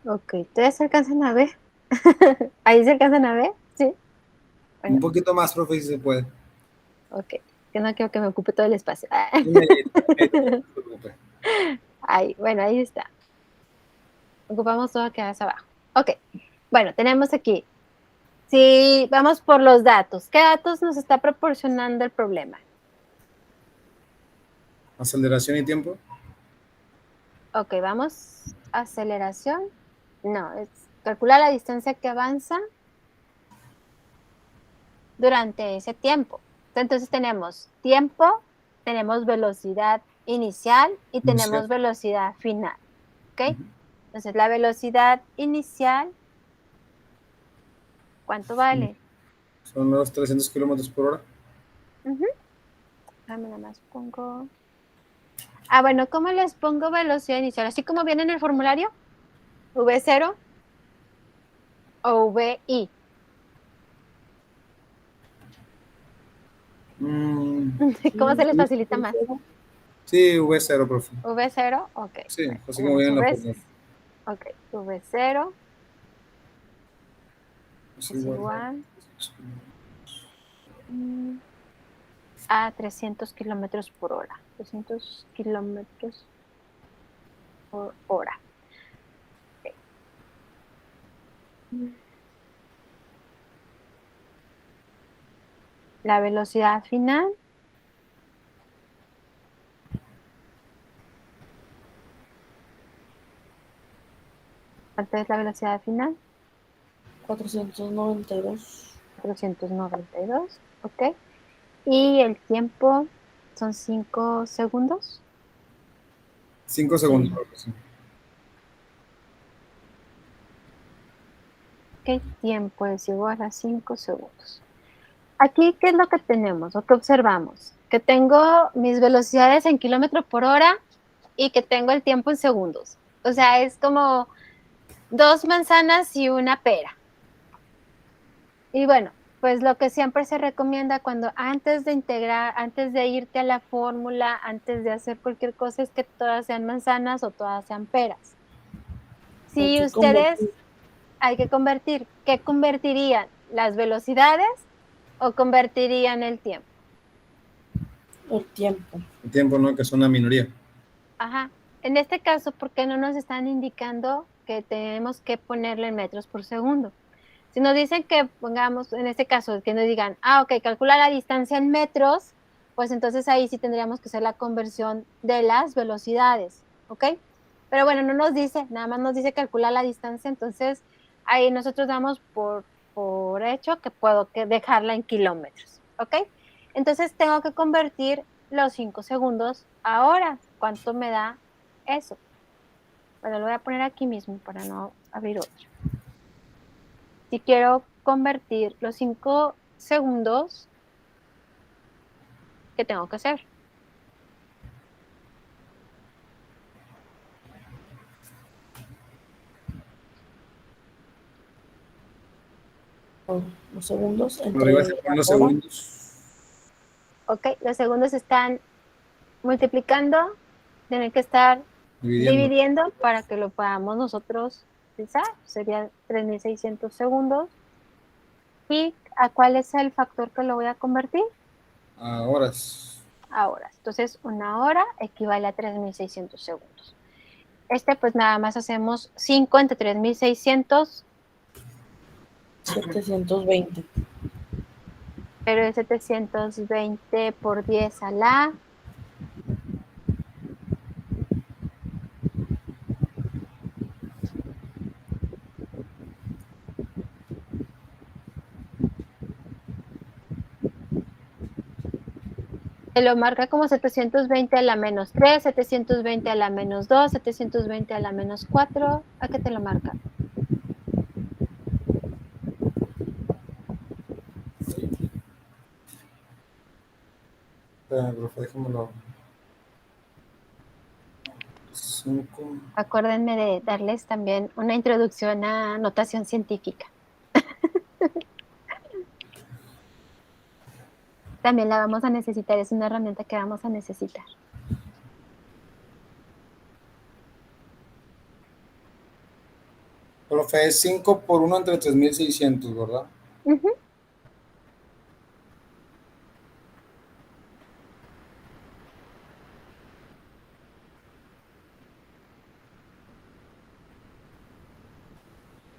A: Ok, ¿ustedes se alcanzan a ver? ¿Ahí se alcanzan a ver? Sí. Bueno.
B: Un poquito más, profe, si se puede.
A: Ok, que no quiero que me ocupe todo el espacio. Ahí, bueno, ahí está. Ocupamos todo que hace abajo. Ok, bueno, tenemos aquí. Si vamos por los datos, ¿qué datos nos está proporcionando el problema?
B: Aceleración y tiempo.
A: Ok, vamos. Aceleración. No, es calcular la distancia que avanza durante ese tiempo. Entonces tenemos tiempo, tenemos velocidad inicial y tenemos velocidad final. ¿Ok? Entonces la velocidad inicial, ¿cuánto vale?
B: Son los 300 kilómetros por hora.
A: Nada más pongo. Ah, bueno, ¿cómo les pongo velocidad inicial? Así como viene en el formulario, V0 o VI. ¿Cómo se les facilita más?
B: Sí, V0, profe.
A: V0, ok.
B: Sí,
A: Bueno,
B: así como viene en la fórmula.
A: Ok, V0
B: Es
A: es
B: igual.
A: igual a 300 kilómetros por hora. 300 kilómetros por hora. Okay. La velocidad final. ¿Cuánto es la velocidad final?
C: 492.
A: 492, ok. Y el tiempo son 5 segundos.
B: 5 segundos. Sí.
A: ¿Qué tiempo es igual a 5 segundos? Aquí, ¿qué es lo que tenemos o qué observamos? Que tengo mis velocidades en kilómetros por hora y que tengo el tiempo en segundos. O sea, es como 2 manzanas y una pera. Y bueno, pues lo que siempre se recomienda cuando antes de integrar, antes de irte a la fórmula, antes de hacer cualquier cosa, es que todas sean manzanas o todas sean peras. Si ustedes hay que convertir, ¿qué convertirían? ¿Las velocidades o convertirían el tiempo?
C: El tiempo.
B: El tiempo, ¿no? Que es una minoría.
A: Ajá. En este caso, ¿por qué no nos están indicando que tenemos que ponerle en metros por segundo? Si nos dicen que pongamos, en este caso, que nos digan, ok, calcula la distancia en metros, pues entonces ahí sí tendríamos que hacer la conversión de las velocidades, ¿ok? Pero bueno, no nos dice, nada más nos dice calcular la distancia, entonces ahí nosotros damos por hecho que puedo dejarla en kilómetros, ¿ok? Entonces tengo que convertir los 5 segundos a horas. ¿Cuánto me da eso? Bueno, lo voy a poner aquí mismo para no abrir otro. Si quiero convertir los 5 segundos, ¿qué tengo que hacer?
C: Los segundos entre
B: Arriba se ponen los
C: hora.
B: segundos.
A: Ok, los segundos están multiplicando, tienen que estar dividiendo para que lo podamos nosotros pensar. Sería 3.600 segundos. ¿Y a cuál es el factor que lo voy a convertir?
B: A horas.
A: A horas. Entonces, una hora equivale a 3.600 segundos. Pues nada más hacemos 5 entre 3.600.
C: 720.
A: Pero es 720 por 10 a la... Se lo marca como 720 a la menos 3, 720 a la menos 2, 720 a la menos 4. ¿A qué te lo marca?
B: Espérame, profe, déjamelo. 5.
A: Acuérdenme de darles también una introducción a notación científica. También la vamos a necesitar, es una herramienta que vamos a necesitar.
B: Profe, es 5 por 1 entre 3600, ¿verdad?
A: Ujú.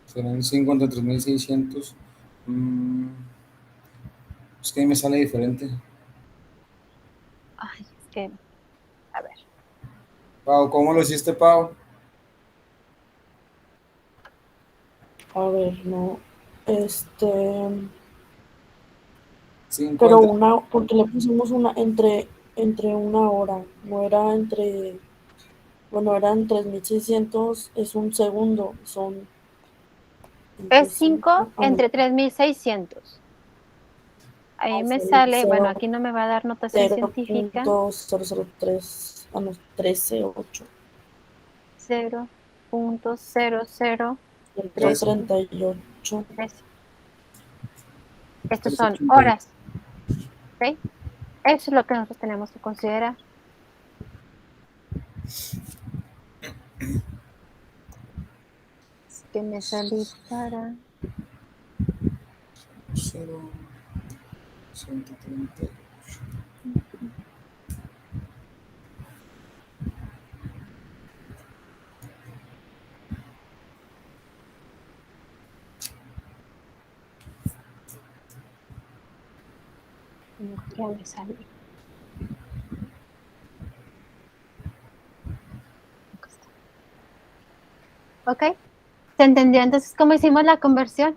B: Serán 5 entre 3600. Es que ahí me sale diferente.
A: Ay, es que, a ver.
B: Pau, ¿cómo lo hiciste, Pau?
C: A ver, no. Pero
B: 50.
C: porque le pusimos una entre una hora, no era entre, bueno, eran 3600, es un segundo, son
A: Es
C: entre
A: 5
C: 5, no,
A: entre 3600. Ahí me sale, bueno, aquí no me va a dar notación científica.
C: 0.003, no, 13.8,
A: 0.00313.
C: 138.
A: Estos son
B: 380.
A: horas, ¿ok? Eso es lo que nosotros tenemos que considerar. Es que me salí para...
B: 0, 130.
A: No, ya me salí. Acá está. ¿Ok? ¿Se entendió entonces cómo hicimos la conversión?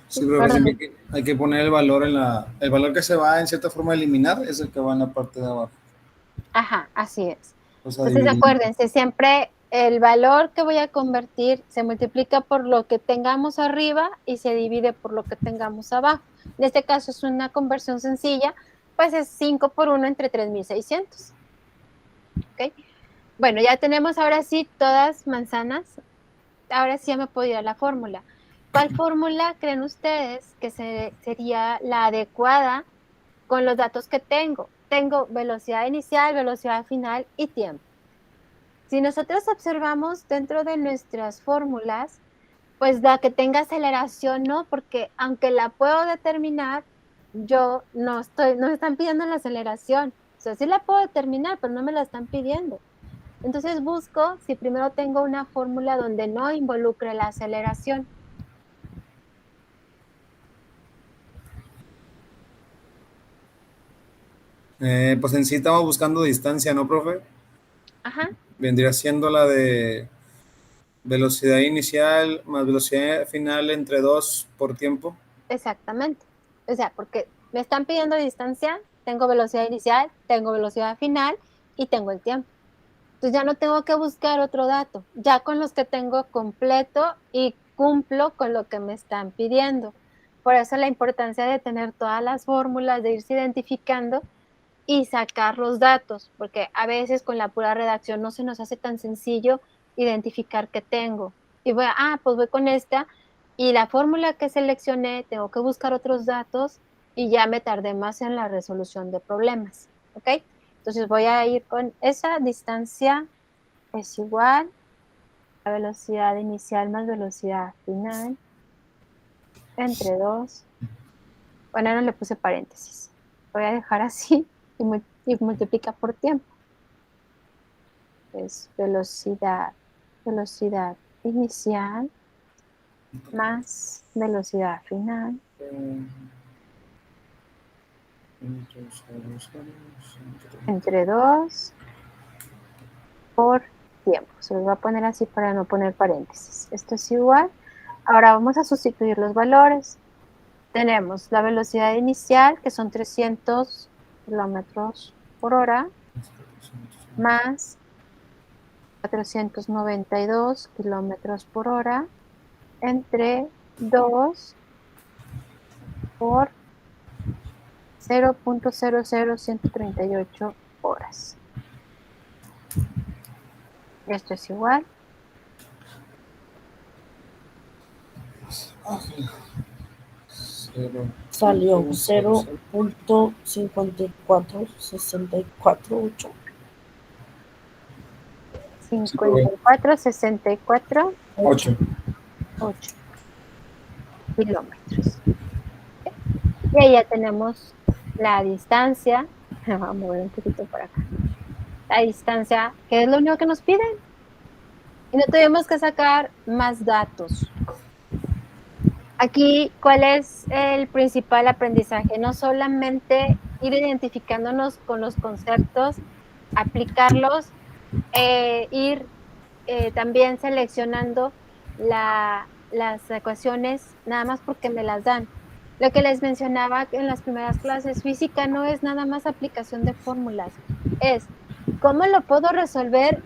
B: Sí, pero
A: Perdón.
B: siempre hay que poner el valor en la. El valor que se va en cierta forma a eliminar es el que va en la parte de abajo.
A: Ajá, así es.
B: O sea,
A: Entonces,
B: dividir.
A: acuérdense, siempre el valor que voy a convertir se multiplica por lo que tengamos arriba y se divide por lo que tengamos abajo. En este caso es una conversión sencilla, pues es 5 por 1 entre 3600. ¿Ok? Bueno, ya tenemos ahora sí todas manzanas. Ahora sí ya me puedo ir a la fórmula. ¿Cuál fórmula creen ustedes que sería la adecuada con los datos que tengo? Tengo velocidad inicial, velocidad final y tiempo. Si nosotros observamos dentro de nuestras fórmulas, pues la que tenga aceleración no, porque aunque la puedo determinar, yo no me están pidiendo la aceleración. O sea, sí la puedo determinar, pero no me la están pidiendo. Entonces busco si primero tengo una fórmula donde no involucre la aceleración.
B: Pues en sí estamos buscando distancia, ¿no, profe?
A: Ajá,
B: Vendría siendo la de velocidad inicial más velocidad final entre 2 por tiempo.
A: exactamente. O sea, porque me están pidiendo distancia, tengo velocidad inicial, tengo velocidad final y tengo el tiempo. Entonces ya no tengo que buscar otro dato, ya con los que tengo completo y cumplo con lo que me están pidiendo. Por eso la importancia de tener todas las fórmulas, de irse identificando y sacar los datos, porque a veces con la pura redacción no se nos hace tan sencillo identificar qué tengo. Y pues voy con esta y la fórmula que seleccioné, tengo que buscar otros datos y ya me tardé más en la resolución de problemas, ¿ok? Entonces voy a ir con esa distancia es igual a velocidad inicial más velocidad final entre 2. Bueno, no le puse paréntesis. Voy a dejar así y multiplica por tiempo. Es velocidad inicial más velocidad final entre 2 por tiempo. Se los voy a poner así para no poner paréntesis. Esto es igual. Ahora vamos a sustituir los valores. Tenemos la velocidad inicial, que son 300 kilómetros por hora, más 492 kilómetros por hora, entre 2 por 0.00138 horas. Esto es igual.
C: Salió 0.54648.
A: 54,
B: 8.
A: 8 kilómetros. Y ahí ya tenemos la distancia. Vamos a mover un poquito por acá. La distancia, que es lo único que nos piden. Y no tuvimos que sacar más datos. Aquí, ¿cuál es el principal aprendizaje? No solamente ir identificándonos con los conceptos, aplicarlos, ir también seleccionando las ecuaciones nada más porque me las dan. Lo que les mencionaba en las primeras clases, física no es nada más aplicación de fórmulas, es cómo lo puedo resolver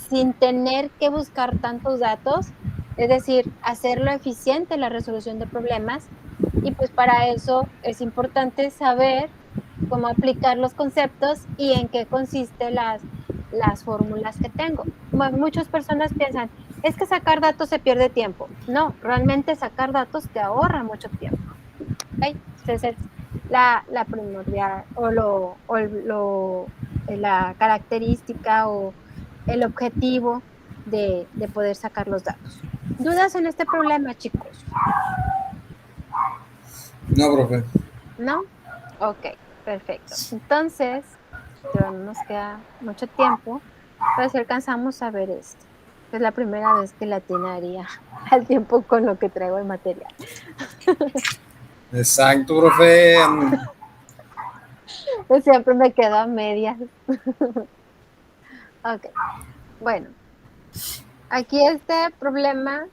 A: sin tener que buscar tantos datos, es decir, hacerlo eficiente la resolución de problemas. Y pues para eso es importante saber cómo aplicar los conceptos y en qué consiste las fórmulas que tengo. Muchas personas piensan, es que sacar datos se pierde tiempo. No, realmente sacar datos te ahorra mucho tiempo. ¿Okay? Esa es la primordial la característica o el objetivo de poder sacar los datos. ¿Dudas en este problema, chicos?
B: No, profe.
A: ¿No? Ok, perfecto. Entonces, ya no nos queda mucho tiempo, pero si alcanzamos a ver esto. Es la primera vez que la atinaría al tiempo con lo que traigo el material.
B: Exacto, profe.
A: Pues siempre me quedo a medias. Ok, bueno. Aquí este problema,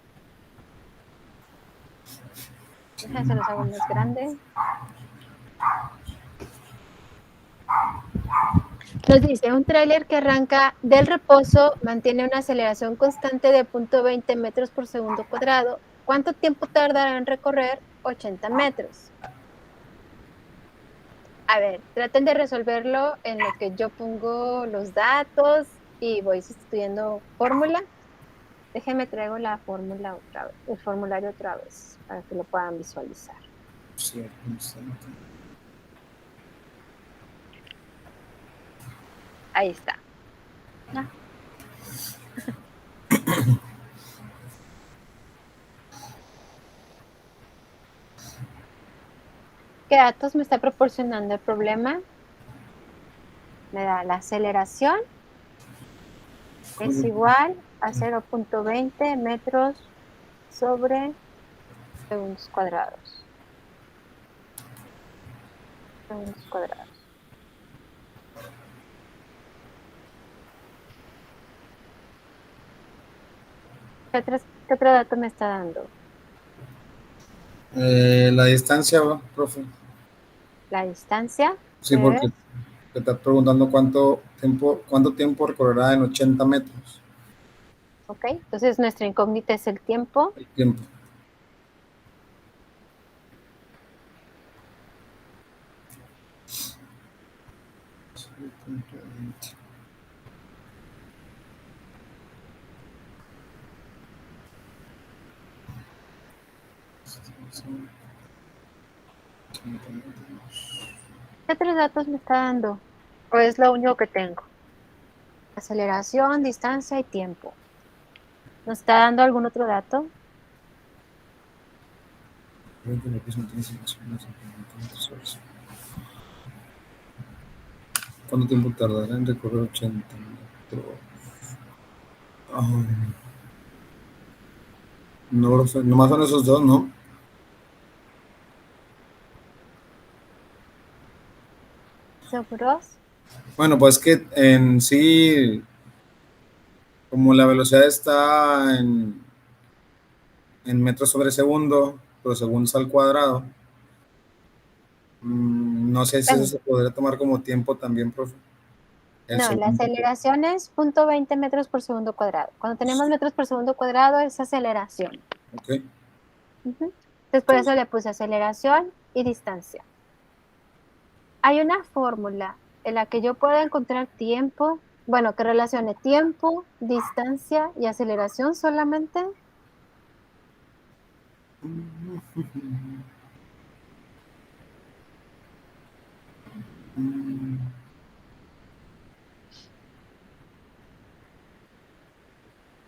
A: déjense los hago más grande. Nos dice, un tráiler que arranca del reposo mantiene una aceleración constante de 0.20 metros por segundo cuadrado. ¿Cuánto tiempo tardará en recorrer 80 metros? A ver, traten de resolverlo en lo que yo pongo los datos y voy sustituyendo fórmula. Déjenme traigo la fórmula otra vez, el formulario otra vez, para que lo puedan visualizar.
B: Sí,
A: Ahí está. Ah. ¿Qué datos me está proporcionando el problema? Me da la aceleración, es igual a 0.20 metros sobre segundos cuadrados. Segundos cuadrados. ¿Qué otro dato me está dando?
B: La distancia, profe.
A: La distancia.
B: Sí, porque te está preguntando cuánto tiempo recorrerá en 80 metros.
A: Ok, entonces nuestra incógnita es el tiempo.
B: El tiempo.
A: ¿Qué otros datos me está dando? ¿O es lo único que tengo? Aceleración, distancia y tiempo. ¿Nos está dando algún otro dato?
B: ¿Cuánto tiempo tardará en recorrer 80 metros? No, nomás son esos dos, ¿no?
A: ¿Seguros?
B: Bueno, pues que en sí, como la velocidad está en metros sobre segundo, pero segundos al cuadrado, no sé si eso
A: Bueno,
B: se podría tomar como tiempo también, profe. El
A: no, la
B: segundo.
A: aceleración es 0.20 metros por segundo cuadrado. Cuando tenemos metros por segundo cuadrado es aceleración.
B: Ok.
A: Ujú. Entonces, por eso le puse aceleración y distancia. Hay una fórmula en la que yo puedo encontrar tiempo, bueno, que relacione tiempo, distancia y aceleración solamente.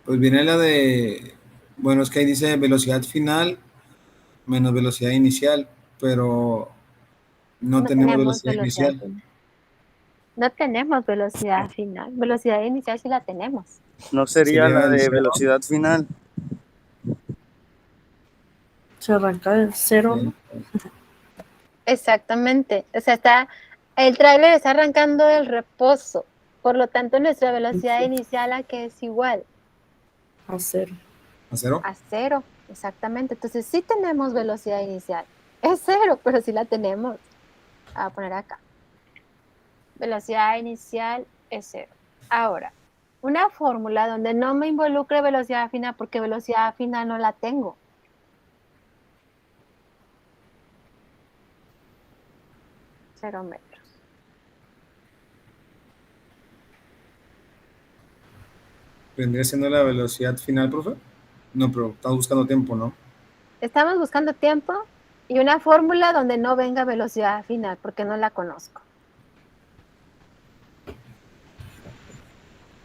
B: Pues viene la de, bueno, es que ahí dice velocidad final menos velocidad inicial, pero no
A: No
B: tenemos
A: tenemos
B: velocidad
A: velocidad
B: inicial.
A: final. No tenemos velocidad final. Velocidad inicial sí la tenemos.
D: No sería
B: Sería
D: la
B: el
D: de
B: cero.
D: velocidad final.
C: Se arranca de cero, ¿no?
A: Exactamente. O sea, el tráiler está arrancando del reposo. Por lo tanto, nuestra velocidad inicial a que es igual
C: A cero.
B: ¿A cero?
A: a cero. Exactamente. Entonces, sí tenemos velocidad inicial. Es cero, pero sí la tenemos. A poner acá. Velocidad inicial es cero. Ahora, una fórmula donde no me involucre velocidad final porque velocidad final no la tengo. Cero metros.
B: Vendría siendo la velocidad final, profe. No, pero estamos buscando tiempo, ¿no?
A: Estamos buscando tiempo y una fórmula donde no venga velocidad final porque no la conozco.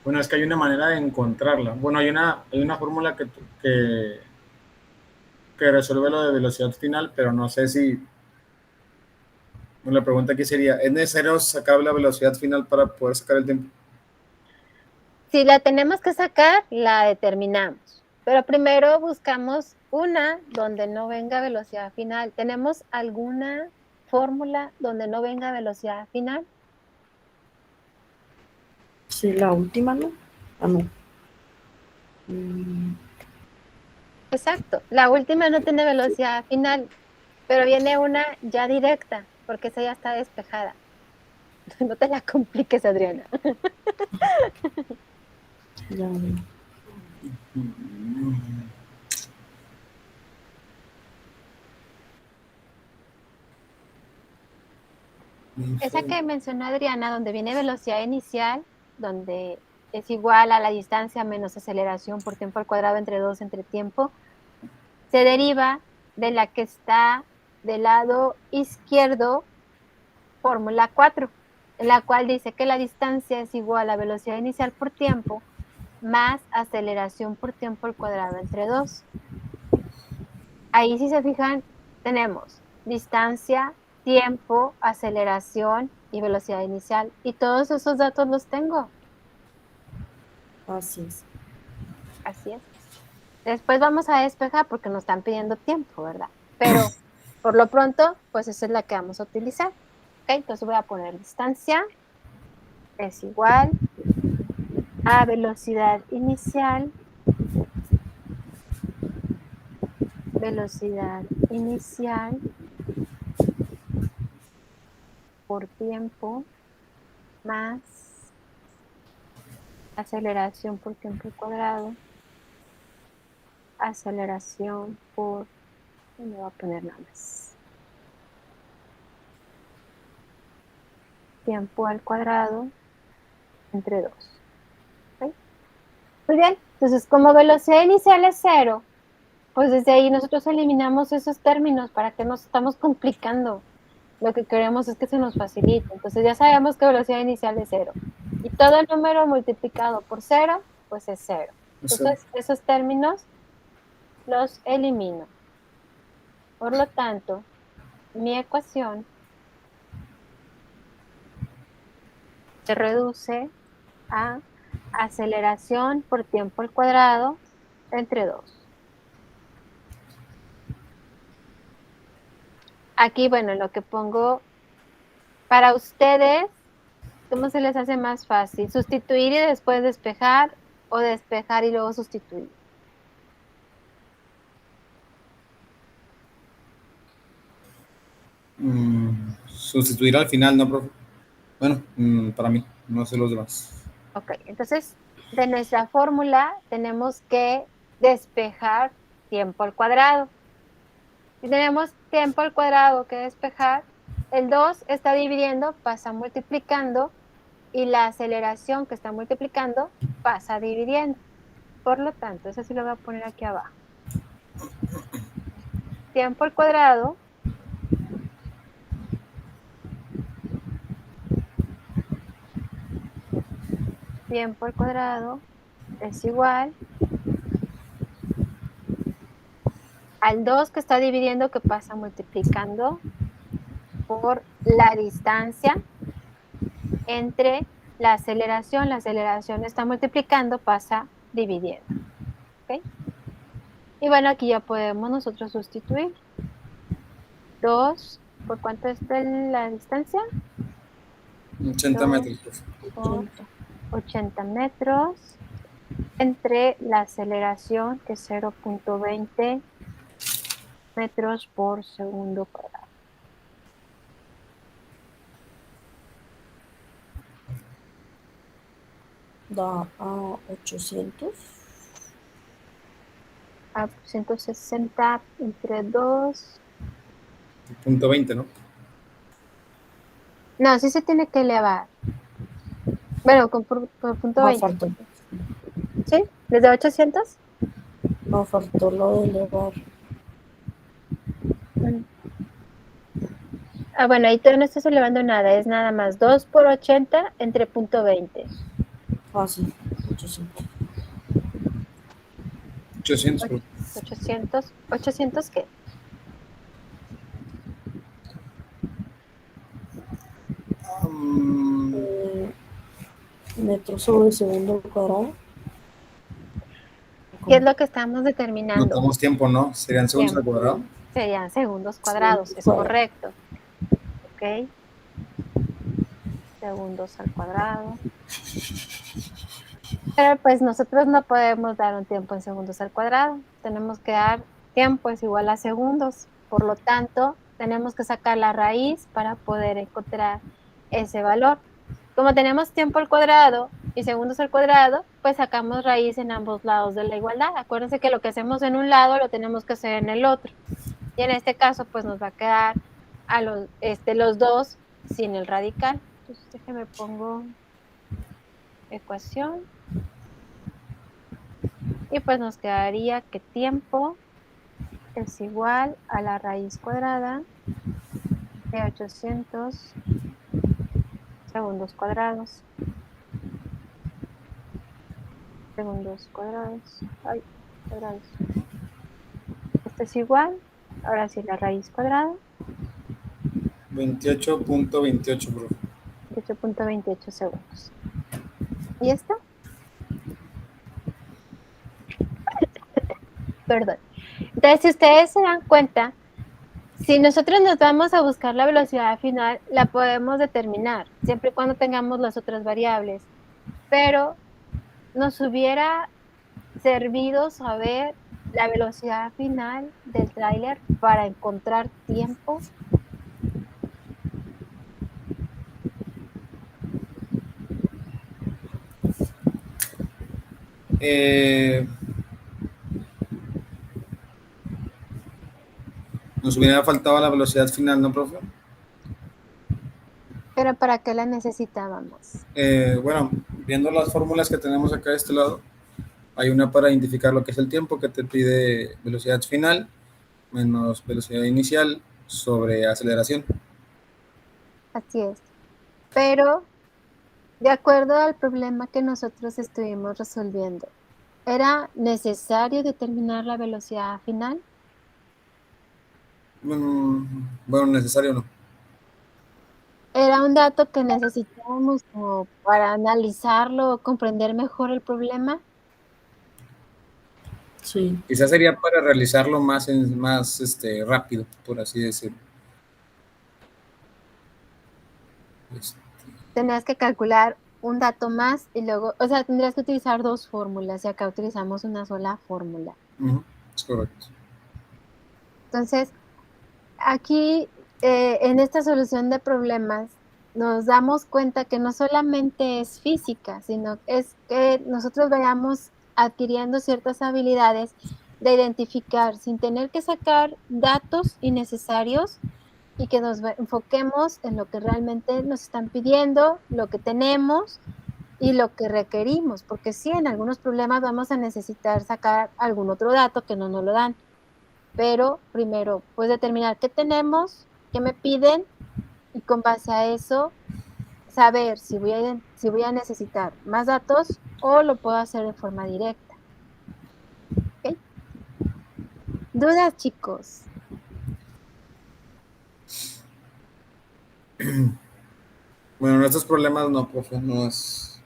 B: Bueno, es que hay una manera de encontrarla. Bueno, hay una fórmula que resuelve lo de velocidad final, pero no sé si, bueno, la pregunta aquí sería, ¿es necesario sacar la velocidad final para poder sacar el tiempo?
A: Si la tenemos que sacar, la determinamos. Pero primero buscamos una donde no venga velocidad final. ¿Tenemos alguna fórmula donde no venga velocidad final?
C: Sí, la última, ¿no? Ah, no. Mm,
A: Exacto. La última no tiene velocidad final, pero viene una ya directa, porque esa ya está despejada. No te la compliques, Adriana.
C: ya veo.
A: Esa que mencionó Adriana, donde viene velocidad inicial, donde es igual a la distancia menos aceleración por tiempo al cuadrado entre 2 entre tiempo, se deriva de la que está del lado izquierdo, fórmula 4, en la cual dice que la distancia es igual a velocidad inicial por tiempo más aceleración por tiempo al cuadrado entre 2. Ahí si se fijan, tenemos distancia, tiempo, aceleración y velocidad inicial. Y todos esos datos los tengo.
C: Así es.
A: Así es. Después vamos a despejar porque nos están pidiendo tiempo, ¿verdad? Pero por lo pronto, pues esa es la que vamos a utilizar. ¿Ok? Entonces voy a poner distancia es igual a velocidad inicial por tiempo más aceleración por tiempo al cuadrado, aceleración por, me voy a poner nada más, tiempo al cuadrado entre 2. ¿Okay? Muy bien, entonces como velocidad inicial es cero, pues desde ahí nosotros eliminamos esos términos para que nos estamos complicando. Lo que queremos es que se nos facilite. Entonces ya sabemos que velocidad inicial es cero. Y todo número multiplicado por cero, pues es cero.
B: Eso.
A: Entonces esos términos los elimino. Por lo tanto, mi ecuación se reduce a aceleración por tiempo al cuadrado entre 2. aquí, bueno, lo que pongo para ustedes, ¿cómo se les hace más fácil? ¿Sustituir y después despejar o despejar y luego sustituir?
B: Sustituir al final, ¿no, profe? Bueno, para mí, no sé los demás.
A: Ok, entonces de nuestra fórmula tenemos que despejar tiempo al cuadrado. Si tenemos tiempo al cuadrado que despejar, el 2 está dividiendo, pasa multiplicando, y la aceleración que está multiplicando pasa dividiendo. Por lo tanto, eso sí lo voy a poner aquí abajo. Tiempo al cuadrado es igual al 2 que está dividiendo, que pasa multiplicando, por la distancia entre la aceleración. La aceleración está multiplicando, pasa dividiendo. ¿Ok? Y bueno, aquí ya podemos nosotros sustituir. 2, ¿por cuánto es la distancia?
B: 80 metros, profe.
A: Por 80 metros entre la aceleración, que es 0.20 metros por segundo cuadrado.
C: Da a 800.
A: A 160 entre 2.
B: Punto 20, ¿no?
A: No, sí se tiene que elevar. Bueno, por punto
C: No
A: 20.
C: faltó.
A: ¿Sí? ¿Desde 800?
C: No faltó lo de elevar.
A: Ah, bueno, ahí todavía no estás elevando nada, es nada más 2 por 80 entre punto 20.
C: Ah, sí, 800.
B: 800, profe.
A: 800, ¿800 qué?
C: Metros sobre segundo cuadrado.
A: ¿Qué es lo que estamos
B: No
A: determinando?
B: tenemos tiempo, ¿no? Serían segundos al
A: Tiempo.
B: cuadrado.
A: Serían segundos cuadrados,
C: Segundos
A: es
C: cuadrados.
A: correcto. ¿Ok? Segundos al cuadrado. Pero pues nosotros no podemos dar un tiempo en segundos al cuadrado. Tenemos que dar tiempo es igual a segundos. Por lo tanto, tenemos que sacar la raíz para poder encontrar ese valor. Como tenemos tiempo al cuadrado y segundos al cuadrado, pues sacamos raíz en ambos lados de la igualdad. Acuérdense que lo que hacemos en un lado lo tenemos que hacer en el otro. Y en este caso, pues nos va a quedar a los dos sin el radical. Entonces, déjenme pongo ecuación. Y pues nos quedaría que tiempo es igual a la raíz cuadrada de 800 segundos cuadrados. Segundos cuadrados. Ay, cuadrados. Esto es igual. Ahora sí, la raíz cuadrada.
B: 28.28, profe.
A: 28.28 segundos. ¿Y esto? Perdón. Entonces, si ustedes se dan cuenta, si nosotros nos vamos a buscar la velocidad final, la podemos determinar, siempre y cuando tengamos las otras variables. Pero nos hubiera servido saber la velocidad final del tráiler para encontrar tiempo.
B: Nos hubiera faltado la velocidad final, ¿no, profe?
A: Pero ¿para qué la necesitábamos?
B: Bueno, viendo las fórmulas que tenemos acá de este lado, hay una para identificar lo que es el tiempo, que te pide velocidad final menos velocidad inicial sobre aceleración.
A: Así es. Pero de acuerdo al problema que nosotros estuvimos resolviendo, ¿era necesario determinar la velocidad final?
B: Bueno, necesario no.
A: ¿Era un dato que necesitábamos como para analizarlo o comprender mejor el problema?
C: Sí.
B: Quizás sería para realizarlo más rápido, por así decirlo. Este,
A: Tendrías que calcular un dato más y luego, o sea, tendrías que utilizar dos fórmulas y acá utilizamos una sola fórmula.
B: es correcto.
A: Entonces, aquí en esta solución de problemas nos damos cuenta que no solamente es física, sino es que nosotros vayamos adquiriendo ciertas habilidades de identificar sin tener que sacar datos innecesarios y que nos enfoquemos en lo que realmente nos están pidiendo, lo que tenemos y lo que requerimos, porque sí, en algunos problemas vamos a necesitar sacar algún otro dato que no nos lo dan, pero primero, pues determinar qué tenemos, qué me piden y con base a eso saber si voy a necesitar más datos o lo puedo hacer de forma directa. ¿Okay? ¿Dudas, chicos?
B: Bueno, en estos problemas no, profe, no es.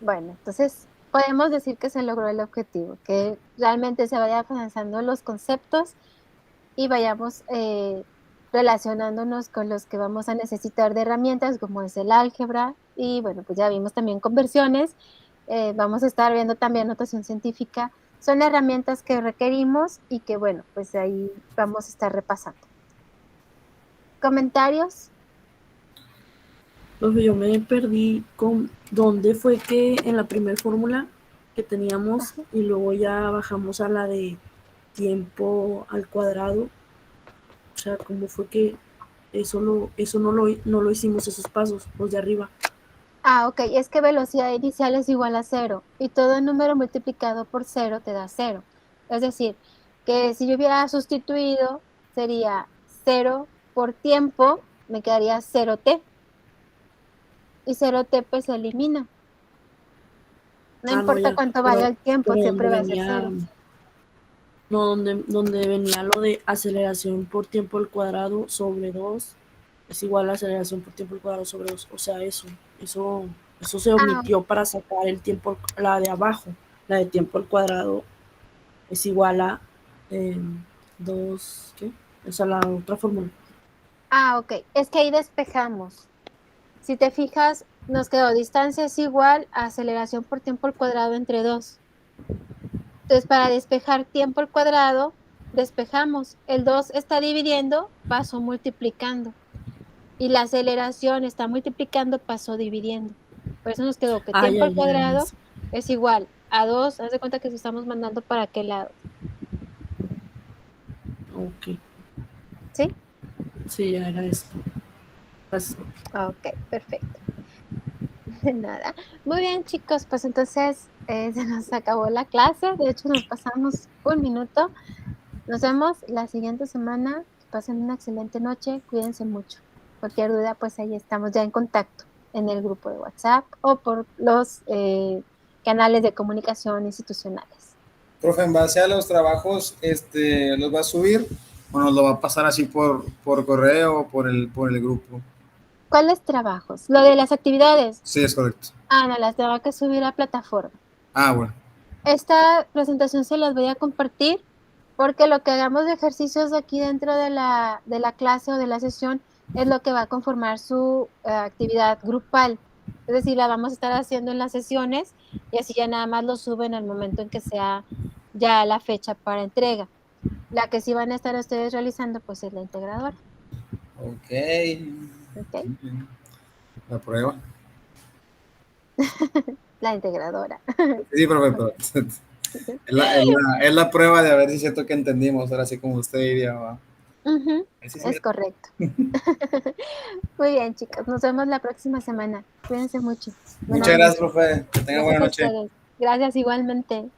A: Bueno, entonces podemos decir que se logró el objetivo, que realmente se vaya avanzando los conceptos y vayamos relacionándonos con los que vamos a necesitar de herramientas como es el álgebra y bueno, pues ya vimos también conversiones, vamos a estar viendo también notación científica, son herramientas que requerimos y que bueno, pues ahí vamos a estar repasando. ¿Comentarios?
C: Profe, yo me perdí con dónde fue que en la primera fórmula que teníamos y luego ya bajamos a la de tiempo al cuadrado. O sea, ¿cómo fue que eso no lo hicimos esos pasos, los de arriba?
A: Ah, ok, es que velocidad inicial es igual a 0 y todo número multiplicado por 0 te da 0. Es decir, que si yo hubiera sustituido sería 0 por tiempo, me quedaría 0t y 0t pues se elimina. No
C: No,
A: importa
C: ya,
A: cuánto vaya el tiempo,
C: pero
A: siempre
C: donde
A: va a ser
C: venía,
A: 0.
C: no, donde venía lo de aceleración por tiempo al cuadrado sobre 2 es igual a aceleración por tiempo al cuadrado sobre 2. O sea, eso se
A: Ah,
C: omitió para sacar el tiempo, la de abajo, la de tiempo al cuadrado es igual a 2, ¿qué? Esa es la otra fórmula.
A: ok, es que ahí despejamos. Si te fijas, nos quedó distancia es igual a aceleración por tiempo al cuadrado entre 2. Entonces, para despejar tiempo al cuadrado, despejamos. El 2 está dividiendo, pasó multiplicando. Y la aceleración está multiplicando, pasó dividiendo. Por eso nos quedó que
C: Ah,
A: tiempo
C: ya,
A: al
C: ya, ya.
A: cuadrado es igual a 2. Haz de cuenta que estamos mandando para aquel lado.
C: Ok.
A: ¿Sí?
C: Sí, ya era esto. Gracias.
A: Ok, perfecto. Nada. Muy bien, chicos, pues entonces se nos acabó la clase. De hecho, nos pasamos un minuto. Nos vemos la siguiente semana. Que pasen una excelente noche. Cuídense mucho. Cualquier duda, pues ahí estamos ya en contacto en el grupo de WhatsApp o por los canales de comunicación institucionales.
B: Profe, en base a los trabajos, ¿los va a subir o nos lo va a pasar así por correo o por el grupo?
A: ¿Cuáles trabajos? Lo de las actividades.
B: Sí, es correcto.
A: No, las tengo que subir a plataforma.
B: Bueno.
A: Esta presentación se las voy a compartir porque lo que hagamos de ejercicios aquí dentro de la clase o de la sesión es lo que va a conformar su actividad grupal. Es decir, la vamos a estar haciendo en las sesiones y así ya nada más lo suben al momento en que sea ya la fecha para entrega. La que sí van a estar ustedes realizando pues es la integradora.
B: Ok.
A: ¿Ok?
B: La prueba.
A: La integradora.
B: Sí, profe, es la prueba de a ver si es cierto que entendimos, ahora sí como usted diría. ¿Va? Sí, sí.
A: Es correcto. Muy bien, chicos. Nos vemos la próxima semana. Cuídense mucho.
B: Muchas
A: Buenas
B: gracias,
A: noches.
B: profe. Que tenga buena
A: Gracias a
B: noche.
A: ustedes. Gracias igualmente.